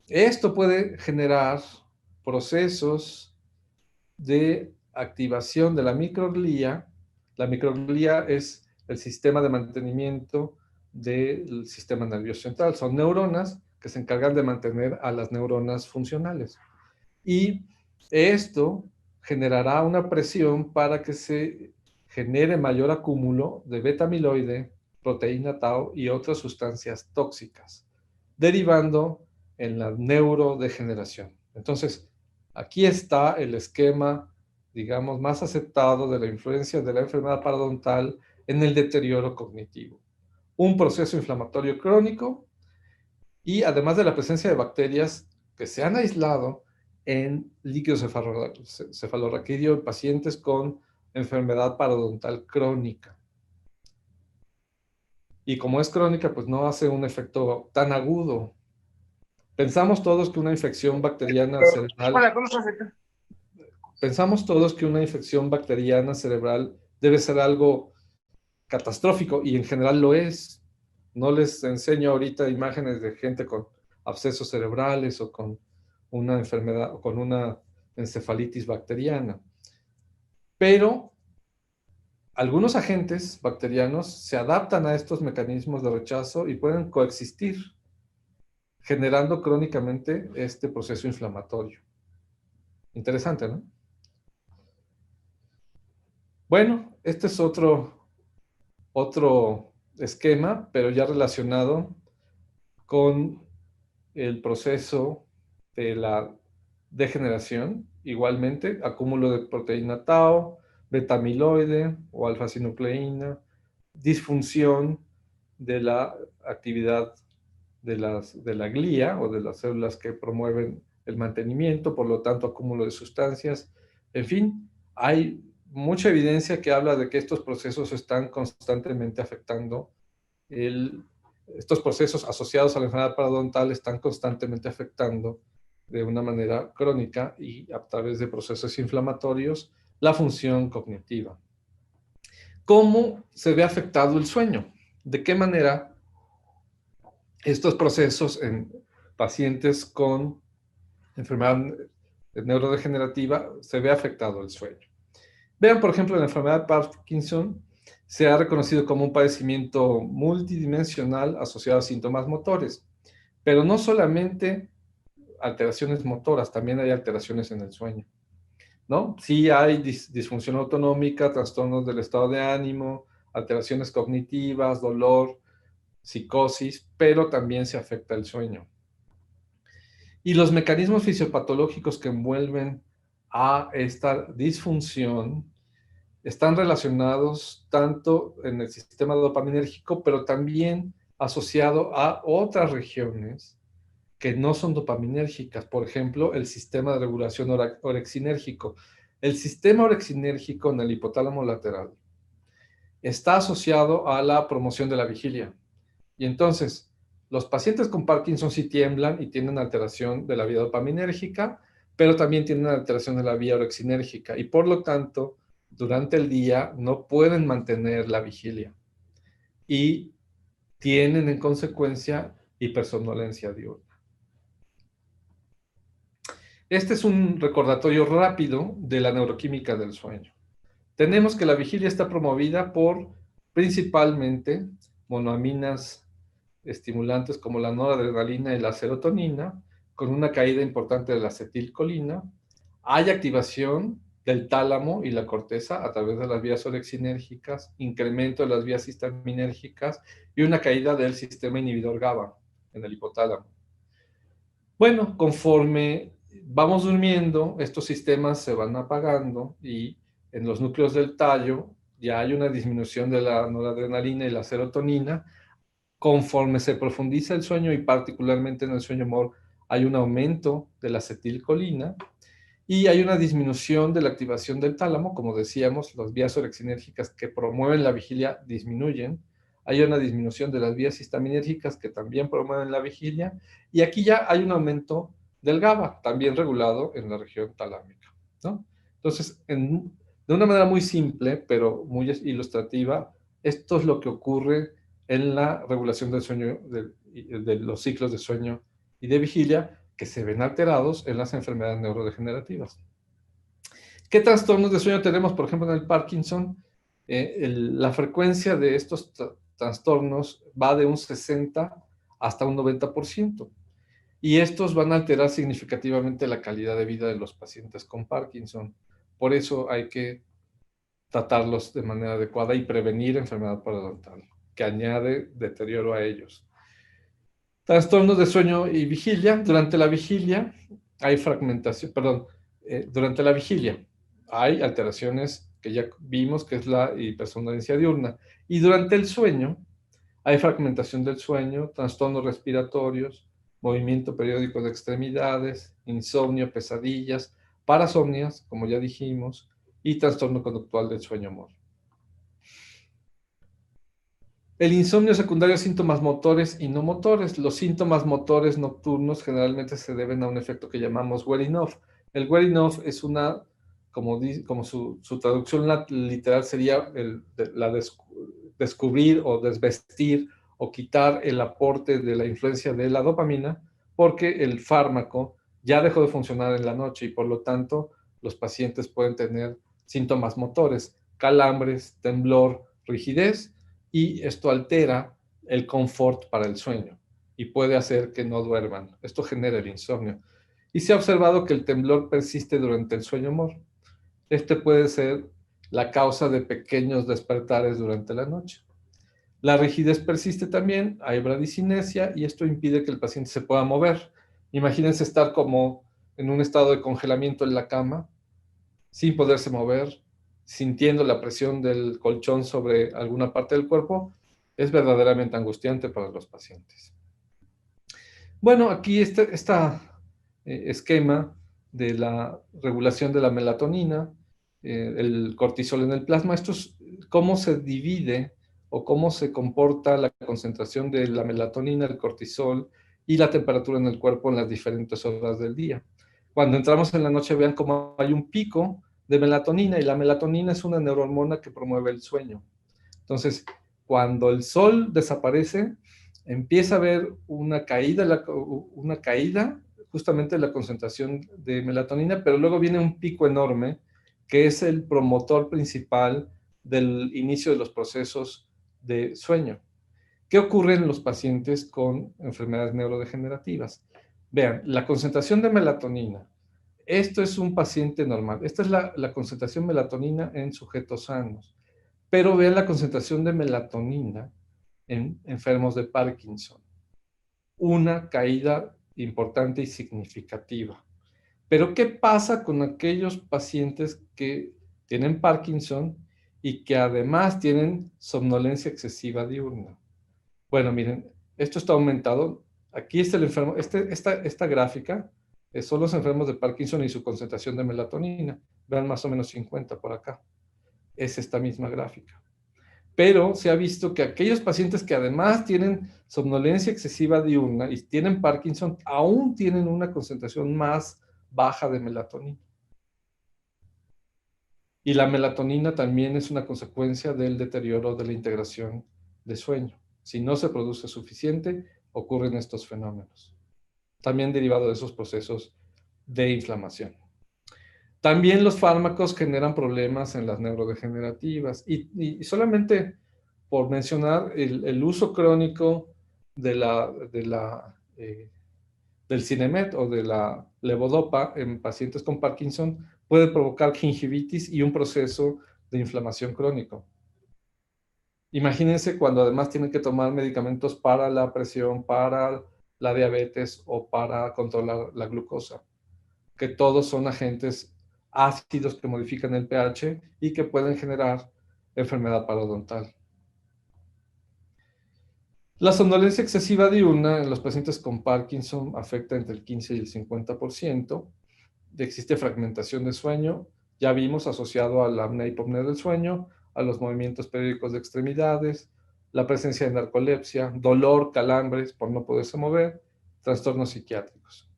Speaker 3: Esto puede generar procesos de activación de la microglía. La microglía es el sistema de mantenimiento del sistema nervioso central. Son neuronas que se encargan de mantener a las neuronas funcionales. Y esto generará una presión para que se genere mayor acúmulo de beta-amiloide, proteína tau y otras sustancias tóxicas, derivando en la neurodegeneración. Entonces, aquí está el esquema, digamos, más aceptado de la influencia de la enfermedad parodontal en el deterioro cognitivo. Un proceso inflamatorio crónico y además de la presencia de bacterias que se han aislado en líquido cefalorraquídeo en pacientes con enfermedad parodontal crónica. Y como es crónica, pues no hace un efecto tan agudo. Pensamos todos que una infección bacteriana cerebral...
Speaker 4: Hola, ¿cómo estás?
Speaker 3: Pensamos todos que una infección bacteriana cerebral debe ser algo catastrófico, y en general lo es. No les enseño ahorita imágenes de gente con abscesos cerebrales o con una enfermedad o con una encefalitis bacteriana. Pero algunos agentes bacterianos se adaptan a estos mecanismos de rechazo y pueden coexistir, generando crónicamente este proceso inflamatorio. Interesante, ¿no? Bueno, este es otro esquema, pero ya relacionado con el proceso de la degeneración, igualmente, acúmulo de proteína tau, beta-amiloide o alfa-sinucleína, disfunción de la actividad de la glía o de las células que promueven el mantenimiento, por lo tanto, acúmulo de sustancias. En fin, hay mucha evidencia que habla de que estos procesos están constantemente afectando estos procesos asociados a la enfermedad parodontal están constantemente afectando de una manera crónica y a través de procesos inflamatorios la función cognitiva. ¿Cómo se ve afectado el sueño? ¿De qué manera estos procesos en pacientes con enfermedad neurodegenerativa se ve afectado el sueño? Vean, por ejemplo, la enfermedad de Parkinson se ha reconocido como un padecimiento multidimensional asociado a síntomas motores, pero no solamente alteraciones motoras, también hay alteraciones en el sueño, ¿no? Sí hay disfunción autonómica, trastornos del estado de ánimo, alteraciones cognitivas, dolor, psicosis, pero también se afecta el sueño. Y los mecanismos fisiopatológicos que envuelven a esta disfunción están relacionados tanto en el sistema dopaminérgico, pero también asociado a otras regiones que no son dopaminérgicas. Por ejemplo, el sistema de regulación orexinérgico. El sistema orexinérgico en el hipotálamo lateral está asociado a la promoción de la vigilia. Y entonces, los pacientes con Parkinson sí tiemblan y tienen alteración de la vía dopaminérgica, pero también tienen alteración de la vía orexinérgica. Y por lo tanto, durante el día no pueden mantener la vigilia y tienen en consecuencia hipersomnolencia diurna. Este es un recordatorio rápido de la neuroquímica del sueño. Tenemos que la vigilia está promovida por principalmente monoaminas estimulantes como la noradrenalina y la serotonina, con una caída importante de la acetilcolina. Hay activación del tálamo y la corteza a través de las vías orexinérgicas, incremento de las vías histaminérgicas y una caída del sistema inhibidor GABA en el hipotálamo. Bueno, conforme vamos durmiendo, estos sistemas se van apagando y en los núcleos del tallo ya hay una disminución de la noradrenalina y la serotonina. Conforme se profundiza el sueño y particularmente en el sueño MOR, hay un aumento de la acetilcolina y hay una disminución de la activación del tálamo. Como decíamos, las vías orexinérgicas que promueven la vigilia disminuyen. Hay una disminución de las vías histaminérgicas que también promueven la vigilia. Y aquí ya hay un aumento del GABA, también regulado en la región talámica, ¿no? Entonces, de una manera muy simple, pero muy ilustrativa, esto es lo que ocurre en la regulación del sueño, de los ciclos de sueño y de vigilia, que se ven alterados en las enfermedades neurodegenerativas. ¿Qué trastornos de sueño tenemos? Por ejemplo, en el Parkinson, la frecuencia de estos trastornos va de un 60 hasta un 90%. Y estos van a alterar significativamente la calidad de vida de los pacientes con Parkinson. Por eso hay que tratarlos de manera adecuada y prevenir enfermedad parodontal, que añade deterioro a ellos. Trastornos de sueño y vigilia. Durante la vigilia hay fragmentación, perdón, durante la vigilia hay alteraciones que ya vimos, que es la hipersomnolencia diurna. Y durante el sueño hay fragmentación del sueño, trastornos respiratorios, movimiento periódico de extremidades, insomnio, pesadillas, parasomnias, como ya dijimos, y trastorno conductual del sueño MOR. El insomnio secundario, síntomas motores y no motores. Los síntomas motores nocturnos generalmente se deben a un efecto que llamamos wearing off. El wearing off es una, como su traducción literal sería descubrir o desvestir o quitar el aporte de la influencia de la dopamina, porque el fármaco ya dejó de funcionar en la noche y por lo tanto los pacientes pueden tener síntomas motores, calambres, temblor, rigidez, y esto altera el confort para el sueño y puede hacer que no duerman. Esto genera el insomnio. Y se ha observado que el temblor persiste durante el sueño MOR. Este puede ser la causa de pequeños despertares durante la noche. La rigidez persiste también, hay bradicinesia y esto impide que el paciente se pueda mover. Imagínense estar como en un estado de congelamiento en la cama, sin poderse mover, sintiendo la presión del colchón sobre alguna parte del cuerpo. Es verdaderamente angustiante para los pacientes. Bueno, aquí este esquema de la regulación de la melatonina, el cortisol en el plasma. Esto es cómo se divide o cómo se comporta la concentración de la melatonina, el cortisol y la temperatura en el cuerpo en las diferentes horas del día. Cuando entramos en la noche, vean cómo hay un pico de melatonina, y la melatonina es una neurohormona que promueve el sueño. Entonces, cuando el sol desaparece, empieza a haber una caída justamente de la concentración de melatonina, pero luego viene un pico enorme que es el promotor principal del inicio de los procesos de sueño. ¿Qué ocurre en los pacientes con enfermedades neurodegenerativas? Vean, la concentración de melatonina. Esto es un paciente normal. Esta es la concentración de melatonina en sujetos sanos. Pero vean la concentración de melatonina en enfermos de Parkinson. Una caída importante y significativa. Pero ¿qué pasa con aquellos pacientes que tienen Parkinson y que además tienen somnolencia excesiva diurna? Bueno, miren, esto está aumentado. Aquí está el enfermo. Esta gráfica son los enfermos de Parkinson y su concentración de melatonina. Vean más o menos 50 por acá. Es esta misma gráfica. Pero se ha visto que aquellos pacientes que además tienen somnolencia excesiva diurna y tienen Parkinson, aún tienen una concentración más baja de melatonina. Y la melatonina también es una consecuencia del deterioro de la integración de sueño. Si no se produce suficiente, ocurren estos fenómenos. También derivado de esos procesos de inflamación. También los fármacos generan problemas en las neurodegenerativas. Y solamente por mencionar el uso crónico del Sinemet o de la levodopa en pacientes con Parkinson puede provocar gingivitis y un proceso de inflamación crónico. Imagínense cuando además tienen que tomar medicamentos para la presión, para la diabetes o para controlar la glucosa. que todos son agentes ácidos que modifican el pH y que pueden generar enfermedad parodontal. La somnolencia excesiva diurna en los pacientes con Parkinson afecta entre el 15 y el 50%. Existe fragmentación de sueño, ya vimos, asociado a la apnea y hipopnea del sueño, a los movimientos periódicos de extremidades, la presencia de narcolepsia, dolor, calambres por no poderse mover, trastornos psiquiátricos.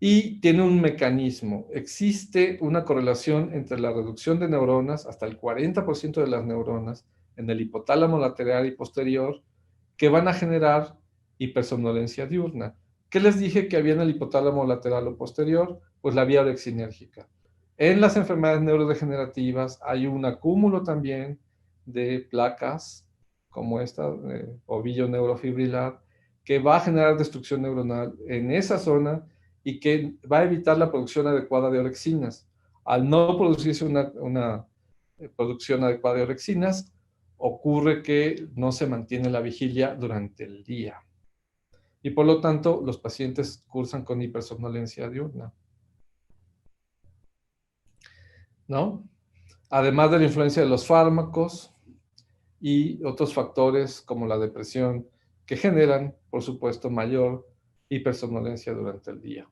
Speaker 3: Y tiene un mecanismo. Existe una correlación entre la reducción de neuronas, hasta el 40% de las neuronas, en el hipotálamo lateral y posterior, que van a generar hipersomnolencia diurna. ¿Qué les dije que había en el hipotálamo lateral o posterior? Pues la vía orexinérgica. En las enfermedades neurodegenerativas hay un acúmulo también de placas, como esta, ovillo neurofibrilar, que va a generar destrucción neuronal en esa zona y que va a evitar la producción adecuada de orexinas. Al no producirse una producción adecuada de orexinas, ocurre que no se mantiene la vigilia durante el día. Y por lo tanto, los pacientes cursan con hipersomnolencia diurna, ¿no? Además de la influencia de los fármacos y otros factores como la depresión, que generan, por supuesto, mayor hipersomnolencia durante el día.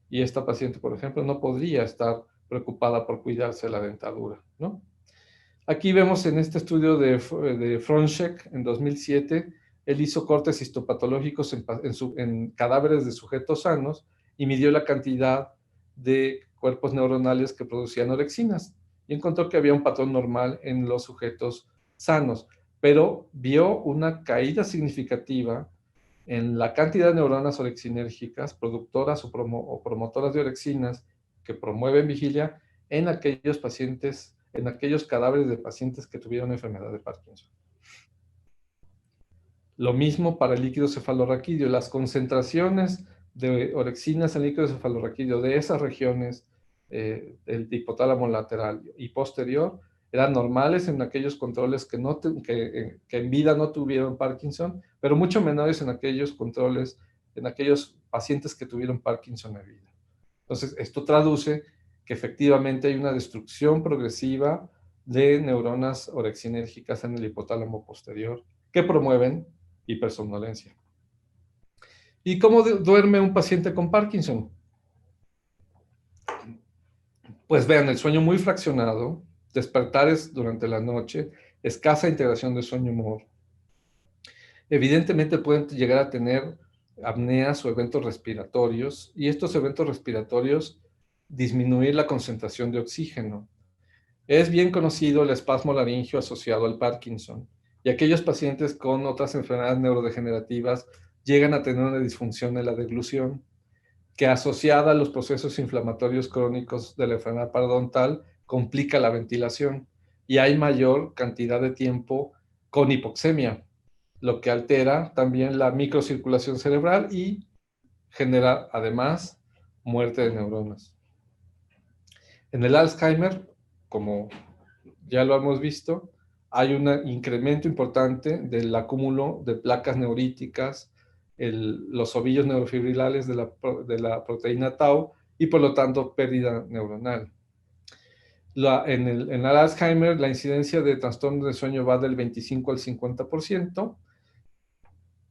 Speaker 3: Y esta paciente, por ejemplo, no podría estar preocupada por cuidarse la dentadura, ¿no? Aquí vemos en este estudio de Fronschek en 2007, él hizo cortes histopatológicos en cadáveres de sujetos sanos y midió la cantidad de cuerpos neuronales que producían orexinas y encontró que había un patrón normal en los sujetos sanos, pero vio una caída significativa en la cantidad de neuronas orexinérgicas, productoras o promotoras de orexinas que promueven vigilia en aquellos pacientes, en aquellos cadáveres de pacientes que tuvieron enfermedad de Parkinson. Lo mismo para el líquido cefalorraquídeo. Las concentraciones de orexinas en líquido cefalorraquídeo de esas regiones, el hipotálamo lateral y posterior, eran normales en aquellos controles que en vida no tuvieron Parkinson, pero mucho menores en aquellos controles, en aquellos pacientes que tuvieron Parkinson en vida. Entonces, esto traduce que efectivamente hay una destrucción progresiva de neuronas orexinérgicas en el hipotálamo posterior que promueven hipersomnolencia. ¿Y cómo duerme un paciente con Parkinson? Pues vean, el sueño muy fraccionado, despertares durante la noche, escasa integración de sueño-humor. Evidentemente pueden llegar a tener apneas o eventos respiratorios, y estos eventos respiratorios disminuir la concentración de oxígeno. Es bien conocido el espasmo laringio asociado al Parkinson, y aquellos pacientes con otras enfermedades neurodegenerativas llegan a tener una disfunción en la deglución, que asociada a los procesos inflamatorios crónicos de la enfermedad parodontal complica la ventilación y hay mayor cantidad de tiempo con hipoxemia, lo que altera también la microcirculación cerebral y genera además muerte de neuronas. En el Alzheimer, como ya lo hemos visto, hay un incremento importante del acúmulo de placas neuríticas, los ovillos neurofibrilales de la proteína tau y por lo tanto pérdida neuronal. En el Alzheimer la incidencia de trastorno de sueño va del 25 al 50%.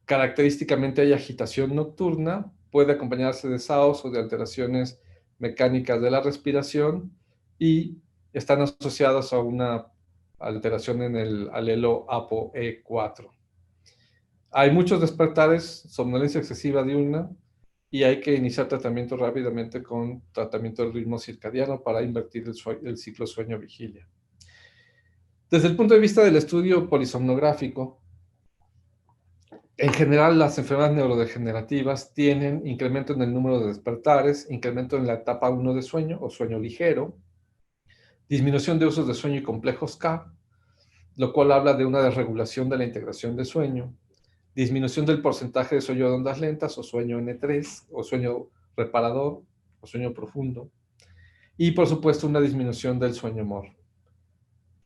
Speaker 3: Característicamente hay agitación nocturna, puede acompañarse de SAOS o de alteraciones mecánicas de la respiración y están asociadas a una alteración en el alelo ApoE4. Hay muchos despertares, somnolencia excesiva diurna, y hay que iniciar tratamiento rápidamente con tratamiento del ritmo circadiano para invertir el ciclo sueño-vigilia. Desde el punto de vista del estudio polisomnográfico, en general las enfermedades neurodegenerativas tienen incremento en el número de despertares, incremento en la etapa 1 de sueño o sueño ligero, disminución de usos de sueño y complejos K, lo cual habla de una desregulación de la integración de sueño, disminución del porcentaje de sueño de ondas lentas o sueño N3 o sueño reparador o sueño profundo, y por supuesto una disminución del sueño humor,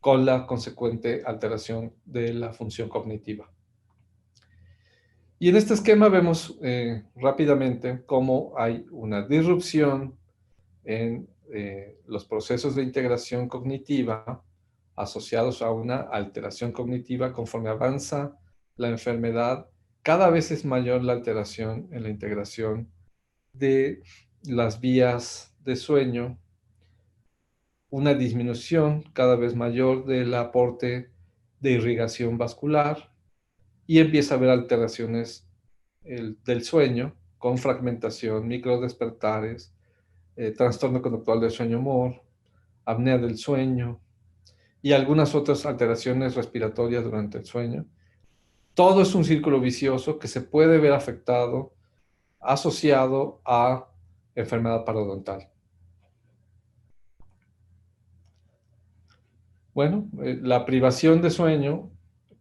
Speaker 3: con la consecuente alteración de la función cognitiva. Y en este esquema vemos rápidamente cómo hay una disrupción en los procesos de integración cognitiva asociados a una alteración cognitiva. Conforme avanza la enfermedad, cada vez es mayor la alteración en la integración de las vías de sueño, una disminución cada vez mayor del aporte de irrigación vascular, y empieza a haber alteraciones del sueño con fragmentación, microdespertares, trastorno conductual del sueño-humor, apnea del sueño y algunas otras alteraciones respiratorias durante el sueño. Todo es un círculo vicioso que se puede ver afectado, asociado a enfermedad parodontal. Bueno, la privación de sueño,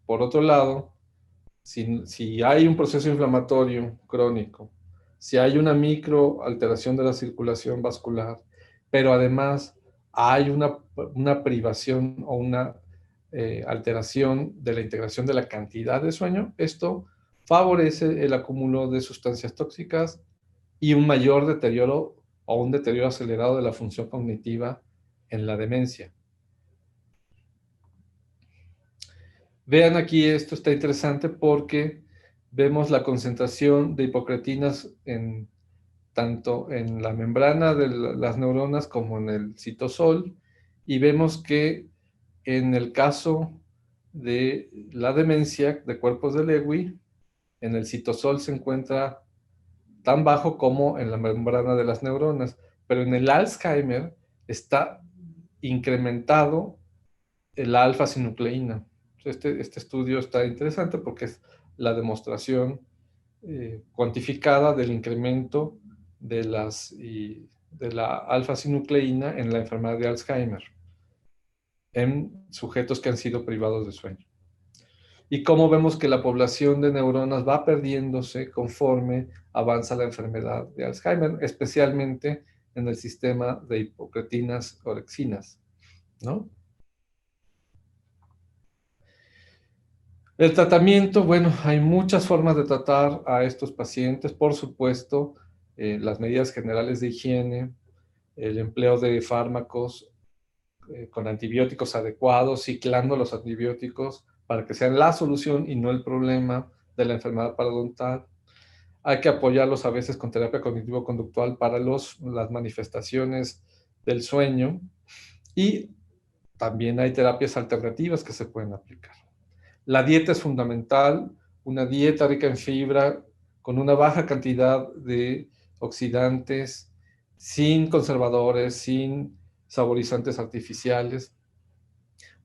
Speaker 3: por otro lado, si hay un proceso inflamatorio crónico, si hay una micro alteración de la circulación vascular, pero además hay una privación o una alteración de la integración de la cantidad de sueño, esto favorece el acúmulo de sustancias tóxicas y un mayor deterioro o un deterioro acelerado de la función cognitiva en la demencia. Vean aquí, esto está interesante porque vemos la concentración de hipocretinas tanto en la membrana de las neuronas como en el citosol, y vemos que en el caso de la demencia de cuerpos de Lewy, en el citosol se encuentra tan bajo como en la membrana de las neuronas, pero en el Alzheimer está incrementado la alfa-sinucleína. Este estudio está interesante porque es la demostración cuantificada del incremento de la alfa-sinucleína en la enfermedad de Alzheimer en sujetos que han sido privados de sueño. Y cómo vemos que la población de neuronas va perdiéndose conforme avanza la enfermedad de Alzheimer, especialmente en el sistema de hipocretinas orexinas, ¿no? El tratamiento, bueno, hay muchas formas de tratar a estos pacientes. Por supuesto, las medidas generales de higiene, el empleo de fármacos con antibióticos adecuados, ciclando los antibióticos para que sean la solución y no el problema de la enfermedad parodontal. Hay que apoyarlos a veces con terapia cognitivo-conductual para las manifestaciones del sueño, y también hay terapias alternativas que se pueden aplicar. La dieta es fundamental, una dieta rica en fibra, con una baja cantidad de oxidantes, sin conservadores, sin saborizantes artificiales.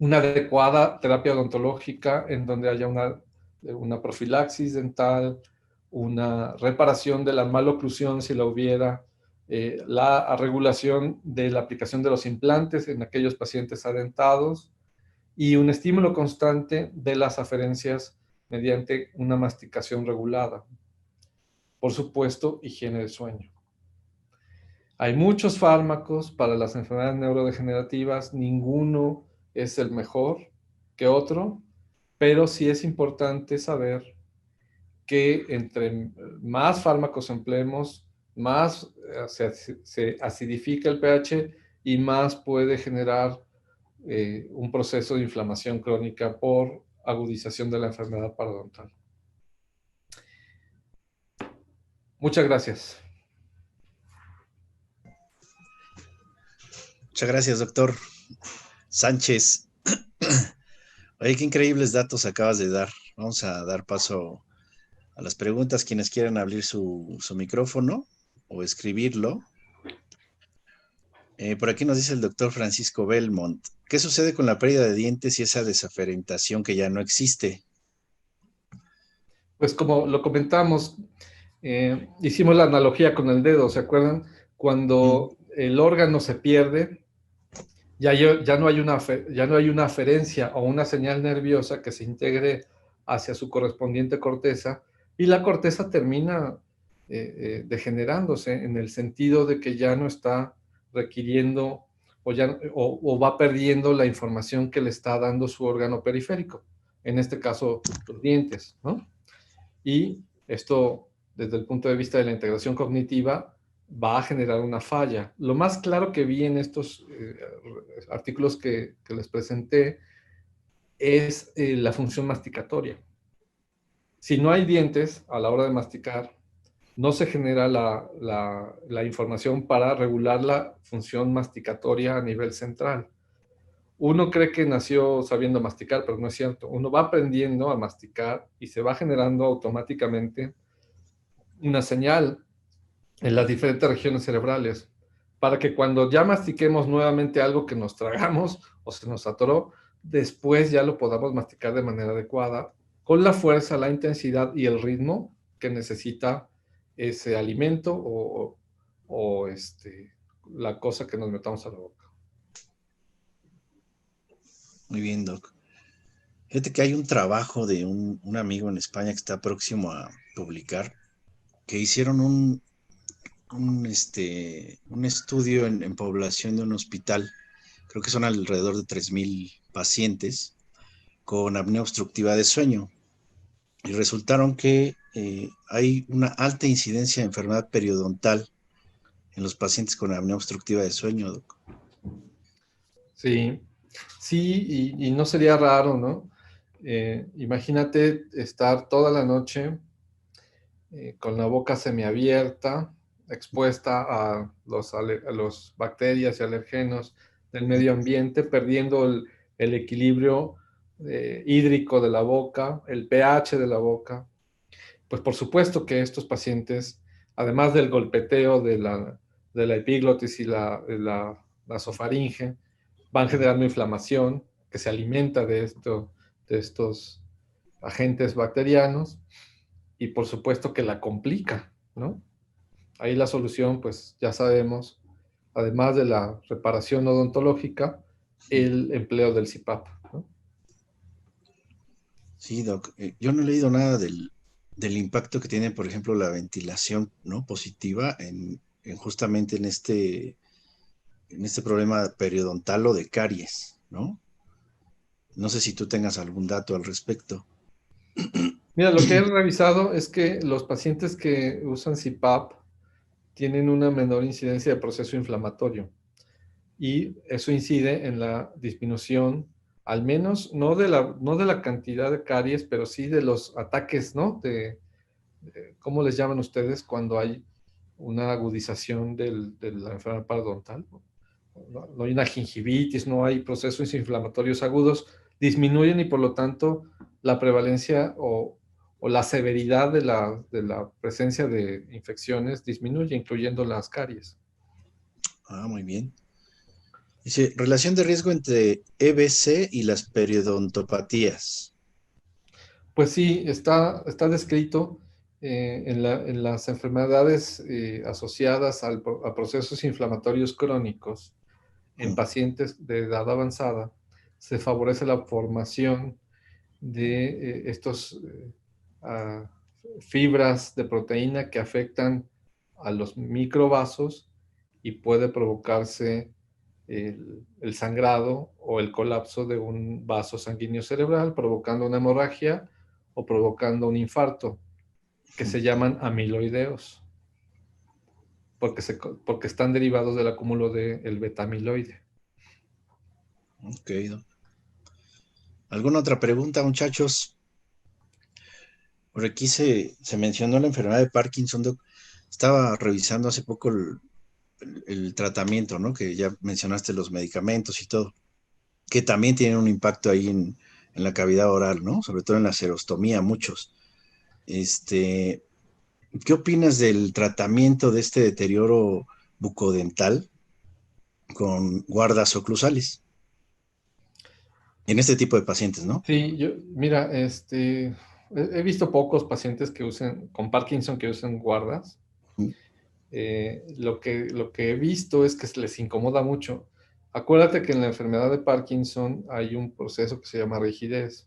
Speaker 3: Una adecuada terapia odontológica en donde haya una profilaxis dental, una reparación de la maloclusión si la hubiera, la regulación de la aplicación de los implantes en aquellos pacientes adentados, y un estímulo constante de las aferencias mediante una masticación regulada. Por supuesto, higiene de sueño. Hay muchos fármacos para las enfermedades neurodegenerativas, ninguno es el mejor que otro, pero sí es importante saber que entre más fármacos empleemos, más se acidifica el pH y más puede generar un proceso de inflamación crónica por agudización de la enfermedad parodontal. Muchas gracias.
Speaker 2: Muchas gracias, doctor Sánchez. Oye, qué increíbles datos acabas de dar. Vamos a dar paso a las preguntas. Quienes quieran abrir su micrófono o escribirlo. Por aquí nos dice el doctor Francisco Belmont. ¿Qué sucede con la pérdida de dientes y esa desaferentación que ya no existe?
Speaker 3: Pues como lo comentamos, hicimos la analogía con el dedo, ¿se acuerdan? Cuando el órgano se pierde, ya no hay una aferencia o una señal nerviosa que se integre hacia su correspondiente corteza, y la corteza termina degenerándose en el sentido de que ya no está requiriendo o va perdiendo la información que le está dando su órgano periférico, en este caso los dientes, ¿no? Y esto, desde el punto de vista de la integración cognitiva, va a generar una falla. Lo más claro que vi en estos artículos que les presenté es la función masticatoria. Si no hay dientes a la hora de masticar, no se genera la información para regular la función masticatoria a nivel central. Uno cree que nació sabiendo masticar, pero no es cierto. Uno va aprendiendo a masticar y se va generando automáticamente una señal en las diferentes regiones cerebrales para que cuando ya mastiquemos nuevamente algo que nos tragamos o se nos atoró, después ya lo podamos masticar de manera adecuada, con la fuerza, la intensidad y el ritmo que necesita ese alimento o la cosa que nos metamos a la boca.
Speaker 2: Muy bien, Doc. Fíjate que hay un trabajo de un amigo en España que está próximo a publicar, que hicieron un estudio en población de un hospital. Creo que son alrededor de 3,000 pacientes con apnea obstructiva de sueño. Y resultaron que hay una alta incidencia de enfermedad periodontal en los pacientes con apnea obstructiva de sueño, Doc.
Speaker 3: Sí, sí, y no sería raro, ¿no? Imagínate estar toda la noche con la boca semiabierta, expuesta a los bacterias y alergenos del medio ambiente, perdiendo el equilibrio hídrico de la boca, el pH de la boca. Pues por supuesto que estos pacientes, además del golpeteo de la epiglotis y la nasofaringe, van generando inflamación que se alimenta de estos agentes bacterianos y por supuesto que la complica, ¿no? Ahí la solución, pues ya sabemos, además de la reparación odontológica, el empleo del CPAP, ¿no?
Speaker 2: Sí, Doc. Yo no he leído nada del impacto que tiene, por ejemplo, la ventilación, ¿no? Positiva justamente en este problema periodontal o de caries, ¿no? No sé si tú tengas algún dato al respecto.
Speaker 3: Mira, lo que he revisado es que los pacientes que usan CPAP tienen una menor incidencia de proceso inflamatorio y eso incide en la disminución, al menos no de la cantidad de caries, pero sí de los ataques, ¿no? ¿Cómo les llaman ustedes cuando hay una agudización de la enfermedad parodontal? No hay una gingivitis, no hay procesos inflamatorios agudos, disminuyen y por lo tanto la prevalencia o la severidad de la presencia de infecciones disminuye, incluyendo las caries.
Speaker 2: Ah, muy bien. Dice, relación de riesgo entre EBC y las periodontopatías.
Speaker 3: Pues sí, está descrito en las enfermedades asociadas a procesos inflamatorios crónicos en pacientes de edad avanzada. Se favorece la formación de estos fibras de proteína que afectan a los microvasos y puede provocarse el sangrado o el colapso de un vaso sanguíneo cerebral, provocando una hemorragia o provocando un infarto, que se llaman amiloideos, porque están derivados del acúmulo del beta-amiloide.
Speaker 2: Ok. ¿Alguna otra pregunta, muchachos? Por aquí se mencionó la enfermedad de Parkinson, Doc. Estaba revisando hace poco el tratamiento, ¿no? Que ya mencionaste los medicamentos y todo, que también tienen un impacto ahí en la cavidad oral, ¿no? Sobre todo en la serostomía, muchos. ¿Qué opinas del tratamiento de este deterioro bucodental con guardas oclusales? En este tipo de pacientes, ¿no?
Speaker 3: Sí, mira, he visto pocos pacientes con Parkinson que usen guardas. Lo que he visto es que se les incomoda mucho. Acuérdate que en la enfermedad de Parkinson hay un proceso que se llama rigidez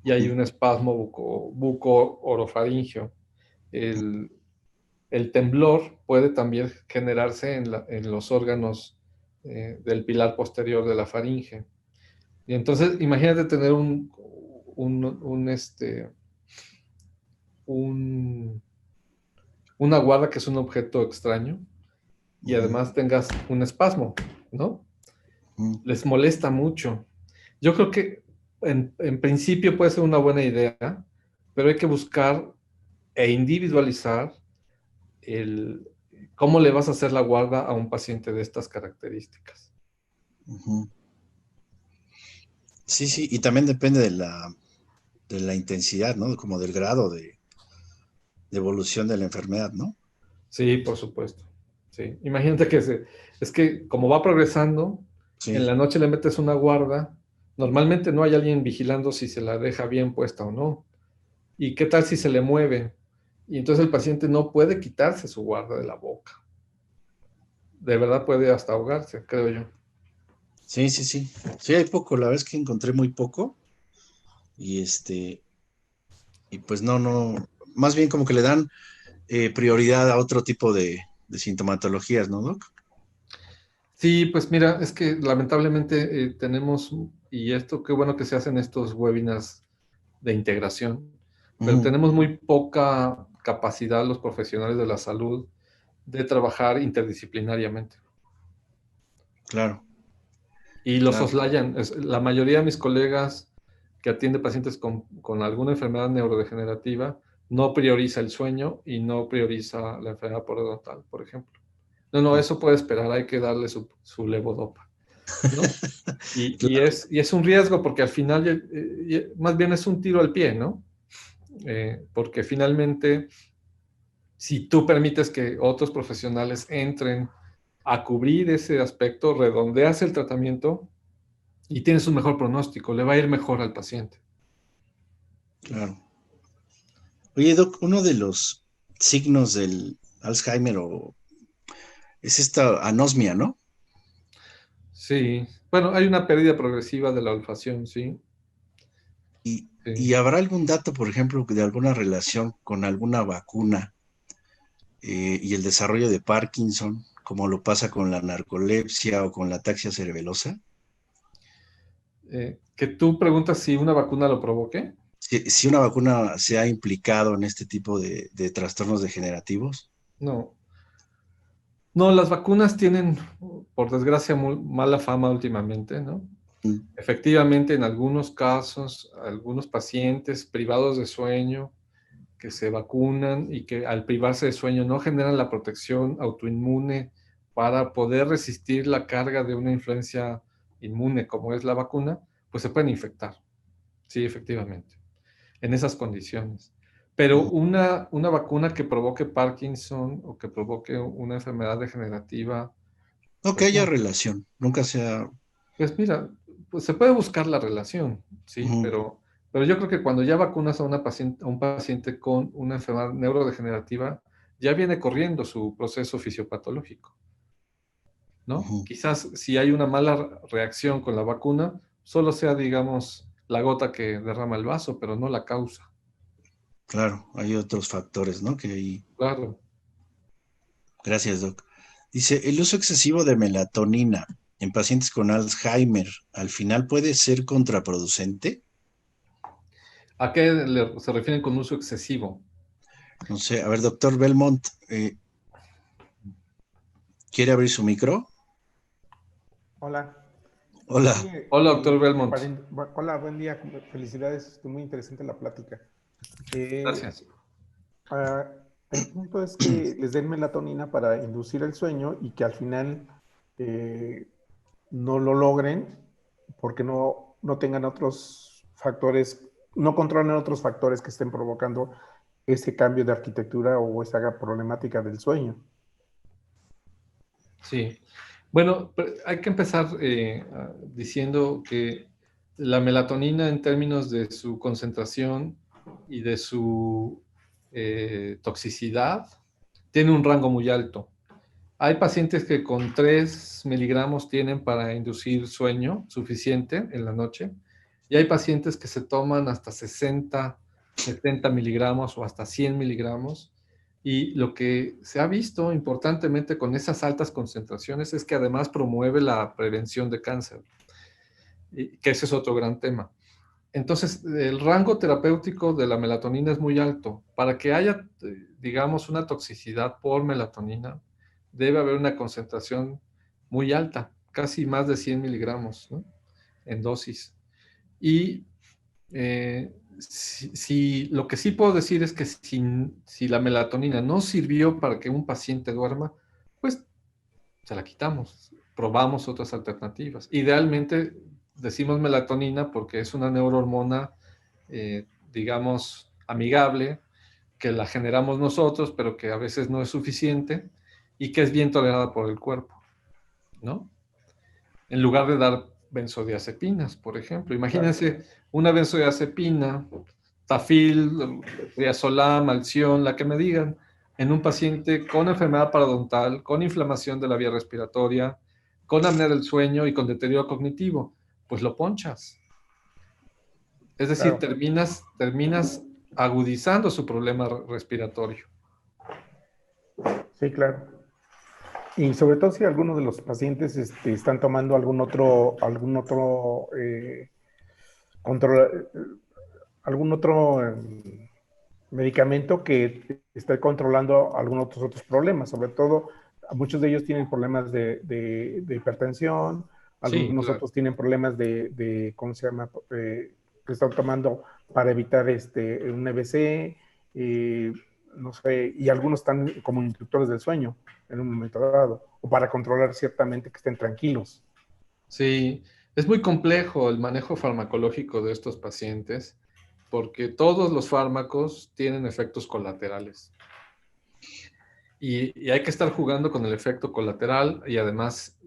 Speaker 3: y hay un espasmo buco-orofaringeo. El temblor puede también generarse en los órganos del pilar posterior de la faringe. Y entonces, imagínate tener una guarda que es un objeto extraño y además tengas un espasmo, ¿no? Les molesta mucho. Yo creo que en principio puede ser una buena idea, pero hay que buscar e individualizar cómo le vas a hacer la guarda a un paciente de estas características.
Speaker 2: Sí, sí, y también depende de la intensidad, ¿no? Como del grado de evolución de la enfermedad, ¿no?
Speaker 3: Sí, por supuesto. Sí. Imagínate que es que como va progresando,
Speaker 2: Sí.
Speaker 3: en la noche le metes una guarda, normalmente no hay alguien vigilando si se la deja bien puesta o no. ¿Y qué tal si se le mueve? Y entonces el paciente no puede quitarse su guarda de la boca. De verdad puede hasta ahogarse, creo yo.
Speaker 2: Sí, sí, sí. Sí, hay poco, la verdad es que encontré muy poco. Y y pues no, más bien como que le dan prioridad a otro tipo de sintomatologías, ¿no, Doc?
Speaker 3: Sí, pues mira, es que lamentablemente tenemos, y esto qué bueno que se hacen estos webinars de integración, pero tenemos muy poca capacidad los profesionales de la salud de trabajar interdisciplinariamente.
Speaker 2: Claro,
Speaker 3: Y los
Speaker 2: claro.
Speaker 3: soslayan. La mayoría de mis colegas que atiende pacientes con alguna enfermedad neurodegenerativa no prioriza el sueño y no prioriza la enfermedad periodontal, por ejemplo. No, eso puede esperar, hay que darle su levodopa, ¿no? Y es un riesgo porque al final, más bien es un tiro al pie, ¿no? Porque finalmente, si tú permites que otros profesionales entren a cubrir ese aspecto, redondeas el tratamiento y tienes un mejor pronóstico, le va a ir mejor al paciente.
Speaker 2: Claro. Oye, Doc, uno de los signos del Alzheimer es esta anosmia, ¿no?
Speaker 3: Sí, bueno, hay una pérdida progresiva de la olfacción, sí.
Speaker 2: Y
Speaker 3: Sí.
Speaker 2: habrá algún dato, por ejemplo, de alguna relación con alguna vacuna y el desarrollo de Parkinson, como lo pasa con la narcolepsia o con la ataxia cerebelosa.
Speaker 3: Que tú preguntas si una vacuna lo provoque.
Speaker 2: Si una vacuna se ha implicado en este tipo de trastornos degenerativos.
Speaker 3: No. No, las vacunas tienen, por desgracia, muy mala fama últimamente, ¿no?
Speaker 2: Mm.
Speaker 3: Efectivamente, en algunos casos, algunos pacientes privados de sueño que se vacunan y que al privarse de sueño no generan la protección autoinmune para poder resistir la carga de una influencia inmune como es la vacuna, pues se pueden infectar. Sí, efectivamente, en esas condiciones. Pero una vacuna que provoque Parkinson o que provoque una enfermedad degenerativa,
Speaker 2: No que
Speaker 3: pues
Speaker 2: haya
Speaker 3: no.
Speaker 2: relación, nunca sea.
Speaker 3: Pues mira, pues se puede buscar la relación, ¿sí?
Speaker 2: Ujú.
Speaker 3: Pero yo creo que cuando ya vacunas a un paciente con una enfermedad neurodegenerativa, ya viene corriendo su proceso fisiopatológico, ¿no?
Speaker 2: Ujú.
Speaker 3: Quizás si hay una mala reacción con la vacuna, solo sea, digamos, la gota que derrama el vaso, pero no la causa.
Speaker 2: Claro, hay otros factores, ¿no? Que ahí.
Speaker 3: Claro.
Speaker 2: Gracias, Doc. Dice, el uso excesivo de melatonina en pacientes con Alzheimer, ¿al final puede ser contraproducente?
Speaker 3: ¿A qué se refieren con uso excesivo?
Speaker 2: No sé, a ver, doctor Belmont, ¿quiere abrir su micro?
Speaker 4: Hola.
Speaker 2: Hola.
Speaker 4: Sí,
Speaker 3: Hola, doctor Belmont.
Speaker 4: hola, buen día. Felicidades, estuvo muy interesante la plática. Eh,
Speaker 3: Gracias.
Speaker 4: ah, el punto es que les den melatonina para inducir el sueño y que al final eh, no lo logren porque no tengan otros factores, no controlen otros factores que estén provocando ese cambio de arquitectura o esa problemática del sueño.
Speaker 3: Sí. Bueno, hay que empezar diciendo que la melatonina en términos de su concentración y de su toxicidad tiene un rango muy alto. Hay pacientes que con 3 miligramos tienen para inducir sueño suficiente en la noche y hay pacientes que se toman hasta 60, 70 miligramos o hasta 100 miligramos. Y lo que se ha visto importantemente con esas altas concentraciones es que además promueve la prevención de cáncer, y que ese es otro gran tema. Entonces, el rango terapéutico de la melatonina es muy alto. Para que haya, digamos, una toxicidad por melatonina, debe haber una concentración muy alta, casi más de 100 miligramos, ¿no?, en dosis. Y lo que sí puedo decir es que si la melatonina no sirvió para que un paciente duerma, pues se la quitamos, probamos otras alternativas. Idealmente decimos melatonina porque es una neurohormona, digamos, amigable, que la generamos nosotros, pero que a veces no es suficiente y que es bien tolerada por el cuerpo, ¿no? En lugar de dar benzodiazepinas, por ejemplo. Imagínense una benzodiazepina, Tafil, Riazolam, Alción, la que me digan, en un paciente con enfermedad parodontal, con inflamación de la vía respiratoria, con apnea del sueño y con deterioro cognitivo, pues lo ponchas. Es decir,
Speaker 4: Claro.
Speaker 3: terminas agudizando su problema respiratorio.
Speaker 4: Sí, claro. Y sobre todo si algunos de los pacientes están tomando control, algún otro medicamento que esté controlando algunos otros problemas. Sobre todo, muchos de ellos tienen problemas de hipertensión,
Speaker 3: Sí,
Speaker 4: algunos
Speaker 3: claro.
Speaker 4: otros tienen problemas ¿cómo se llama? Que están tomando para evitar un EBC, no sé, y algunos están como inductores del sueño en un momento dado, o para controlar ciertamente que estén tranquilos.
Speaker 3: Sí, es muy complejo el manejo farmacológico de estos pacientes porque todos los fármacos tienen efectos colaterales. Y hay que estar jugando con el efecto colateral y además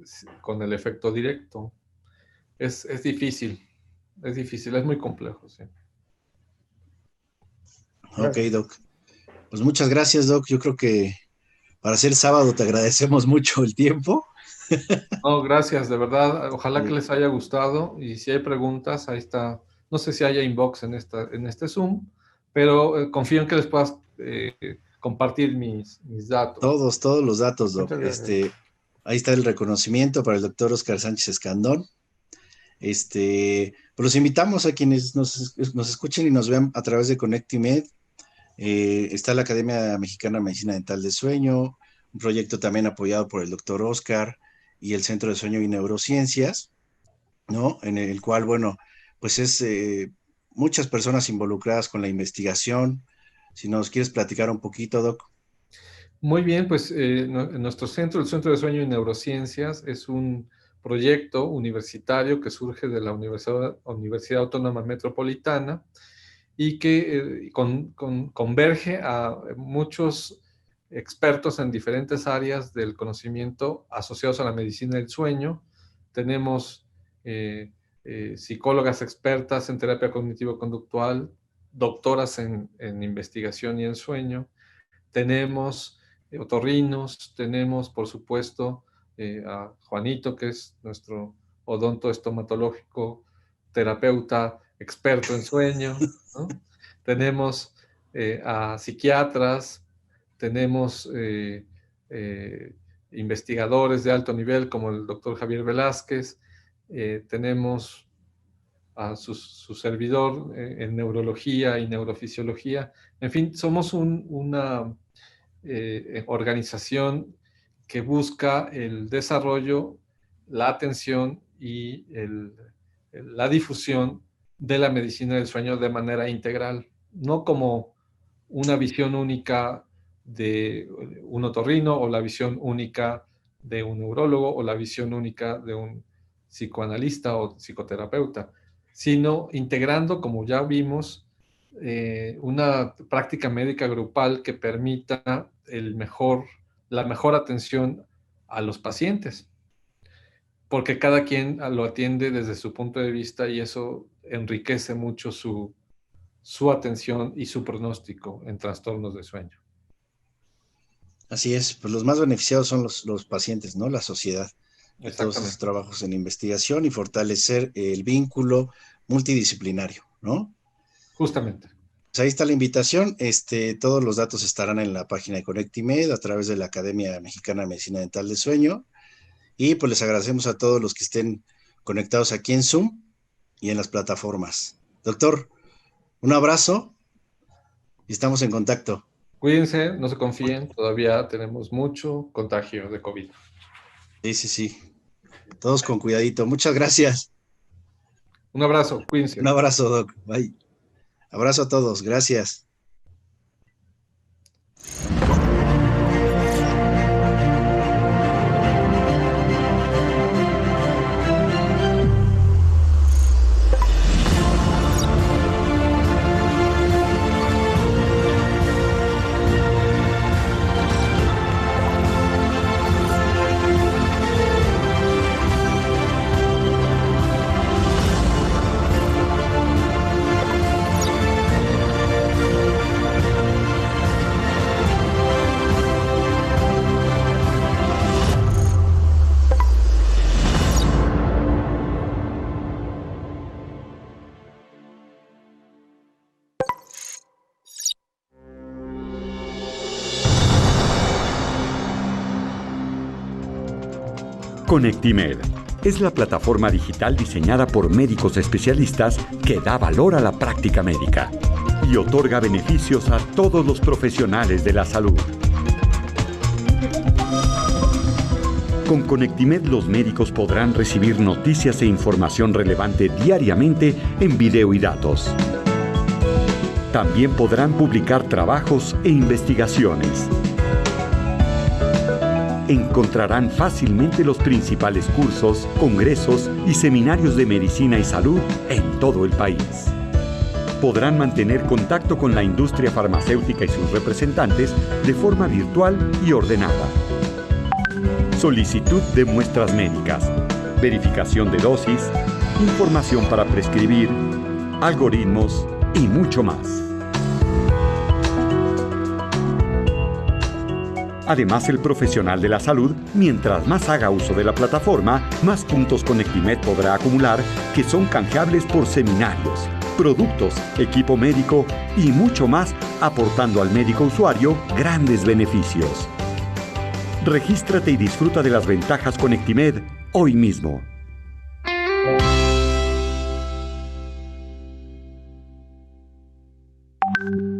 Speaker 3: con el efecto directo. Es difícil, es muy complejo, sí.
Speaker 2: Ok,
Speaker 4: Gracias.
Speaker 2: Doc. Pues muchas gracias, Doc. Yo creo que para ser sábado te agradecemos mucho el tiempo.
Speaker 3: No, gracias, de verdad. Ojalá que les haya gustado y si hay preguntas, ahí está. No sé si haya inbox en este Zoom, pero confío en que les puedas compartir mis datos.
Speaker 2: Todos los datos, Doc.
Speaker 4: Muchas gracias.
Speaker 2: Ahí está el reconocimiento para el doctor Oscar Sánchez Escandón. Pues los invitamos a quienes nos escuchen y nos vean a través de Connectimed. Está la Academia Mexicana de Medicina Dental de Sueño, un proyecto también apoyado por el doctor Oscar y el Centro de Sueño y Neurociencias, ¿no? En el cual, bueno, pues es muchas personas involucradas con la investigación. Si nos quieres platicar un poquito, Doc.
Speaker 3: Muy bien, pues nuestro centro, el Centro de Sueño y Neurociencias, es un proyecto universitario que surge de la Universidad Autónoma Metropolitana y que converge a muchos expertos en diferentes áreas del conocimiento asociados a la medicina del sueño. Tenemos psicólogas expertas en terapia cognitivo-conductual, doctoras en investigación y en sueño. Tenemos otorrinos, tenemos, por supuesto, a Juanito, que es nuestro odonto estomatológico, terapeuta experto en sueño, ¿no? Tenemos a psiquiatras, tenemos investigadores de alto nivel como el doctor Javier Velázquez, tenemos a su servidor en neurología y neurofisiología. En fin, somos una organización que busca el desarrollo, la atención y la difusión de la medicina del sueño de manera integral, no como una visión única de un otorrino o la visión única de un neurólogo o la visión única de un psicoanalista o psicoterapeuta, sino integrando, como ya vimos, una práctica médica grupal que permita la mejor atención a los pacientes, porque cada quien lo atiende desde su punto de vista y eso enriquece mucho su atención y su pronóstico en trastornos de sueño.
Speaker 2: Así es, pues los más beneficiados son los pacientes, ¿no? La sociedad de todos esos
Speaker 3: Exactamente.
Speaker 2: trabajos en investigación y fortalecer el vínculo multidisciplinario, ¿no?
Speaker 3: Justamente.
Speaker 2: Pues ahí está la invitación. Todos los datos estarán en la página de Connectimed a través de la Academia Mexicana de Medicina Dental de Sueño. Y pues les agradecemos a todos los que estén conectados aquí en Zoom y en las plataformas. Doctor, un abrazo y estamos en contacto.
Speaker 3: Cuídense, no se confíen, todavía tenemos mucho contagio de COVID.
Speaker 2: Sí, sí, sí. Todos con cuidadito. Muchas gracias.
Speaker 3: Un abrazo, cuídense.
Speaker 2: Un abrazo, Doc. Bye. Abrazo a todos. Gracias.
Speaker 1: Conectimed es la plataforma digital diseñada por médicos especialistas que da valor a la práctica médica y otorga beneficios a todos los profesionales de la salud. Con Conectimed los médicos podrán recibir noticias e información relevante diariamente en video y datos. También podrán publicar trabajos e investigaciones. Encontrarán fácilmente los principales cursos, congresos y seminarios de medicina y salud en todo el país. Podrán mantener contacto con la industria farmacéutica y sus representantes de forma virtual y ordenada. Solicitud de muestras médicas, verificación de dosis, información para prescribir, algoritmos y mucho más. Además, el profesional de la salud, mientras más haga uso de la plataforma, más puntos Conectimed podrá acumular que son canjeables por seminarios, productos, equipo médico y mucho más, aportando al médico usuario grandes beneficios. Regístrate y disfruta de las ventajas Conectimed hoy mismo.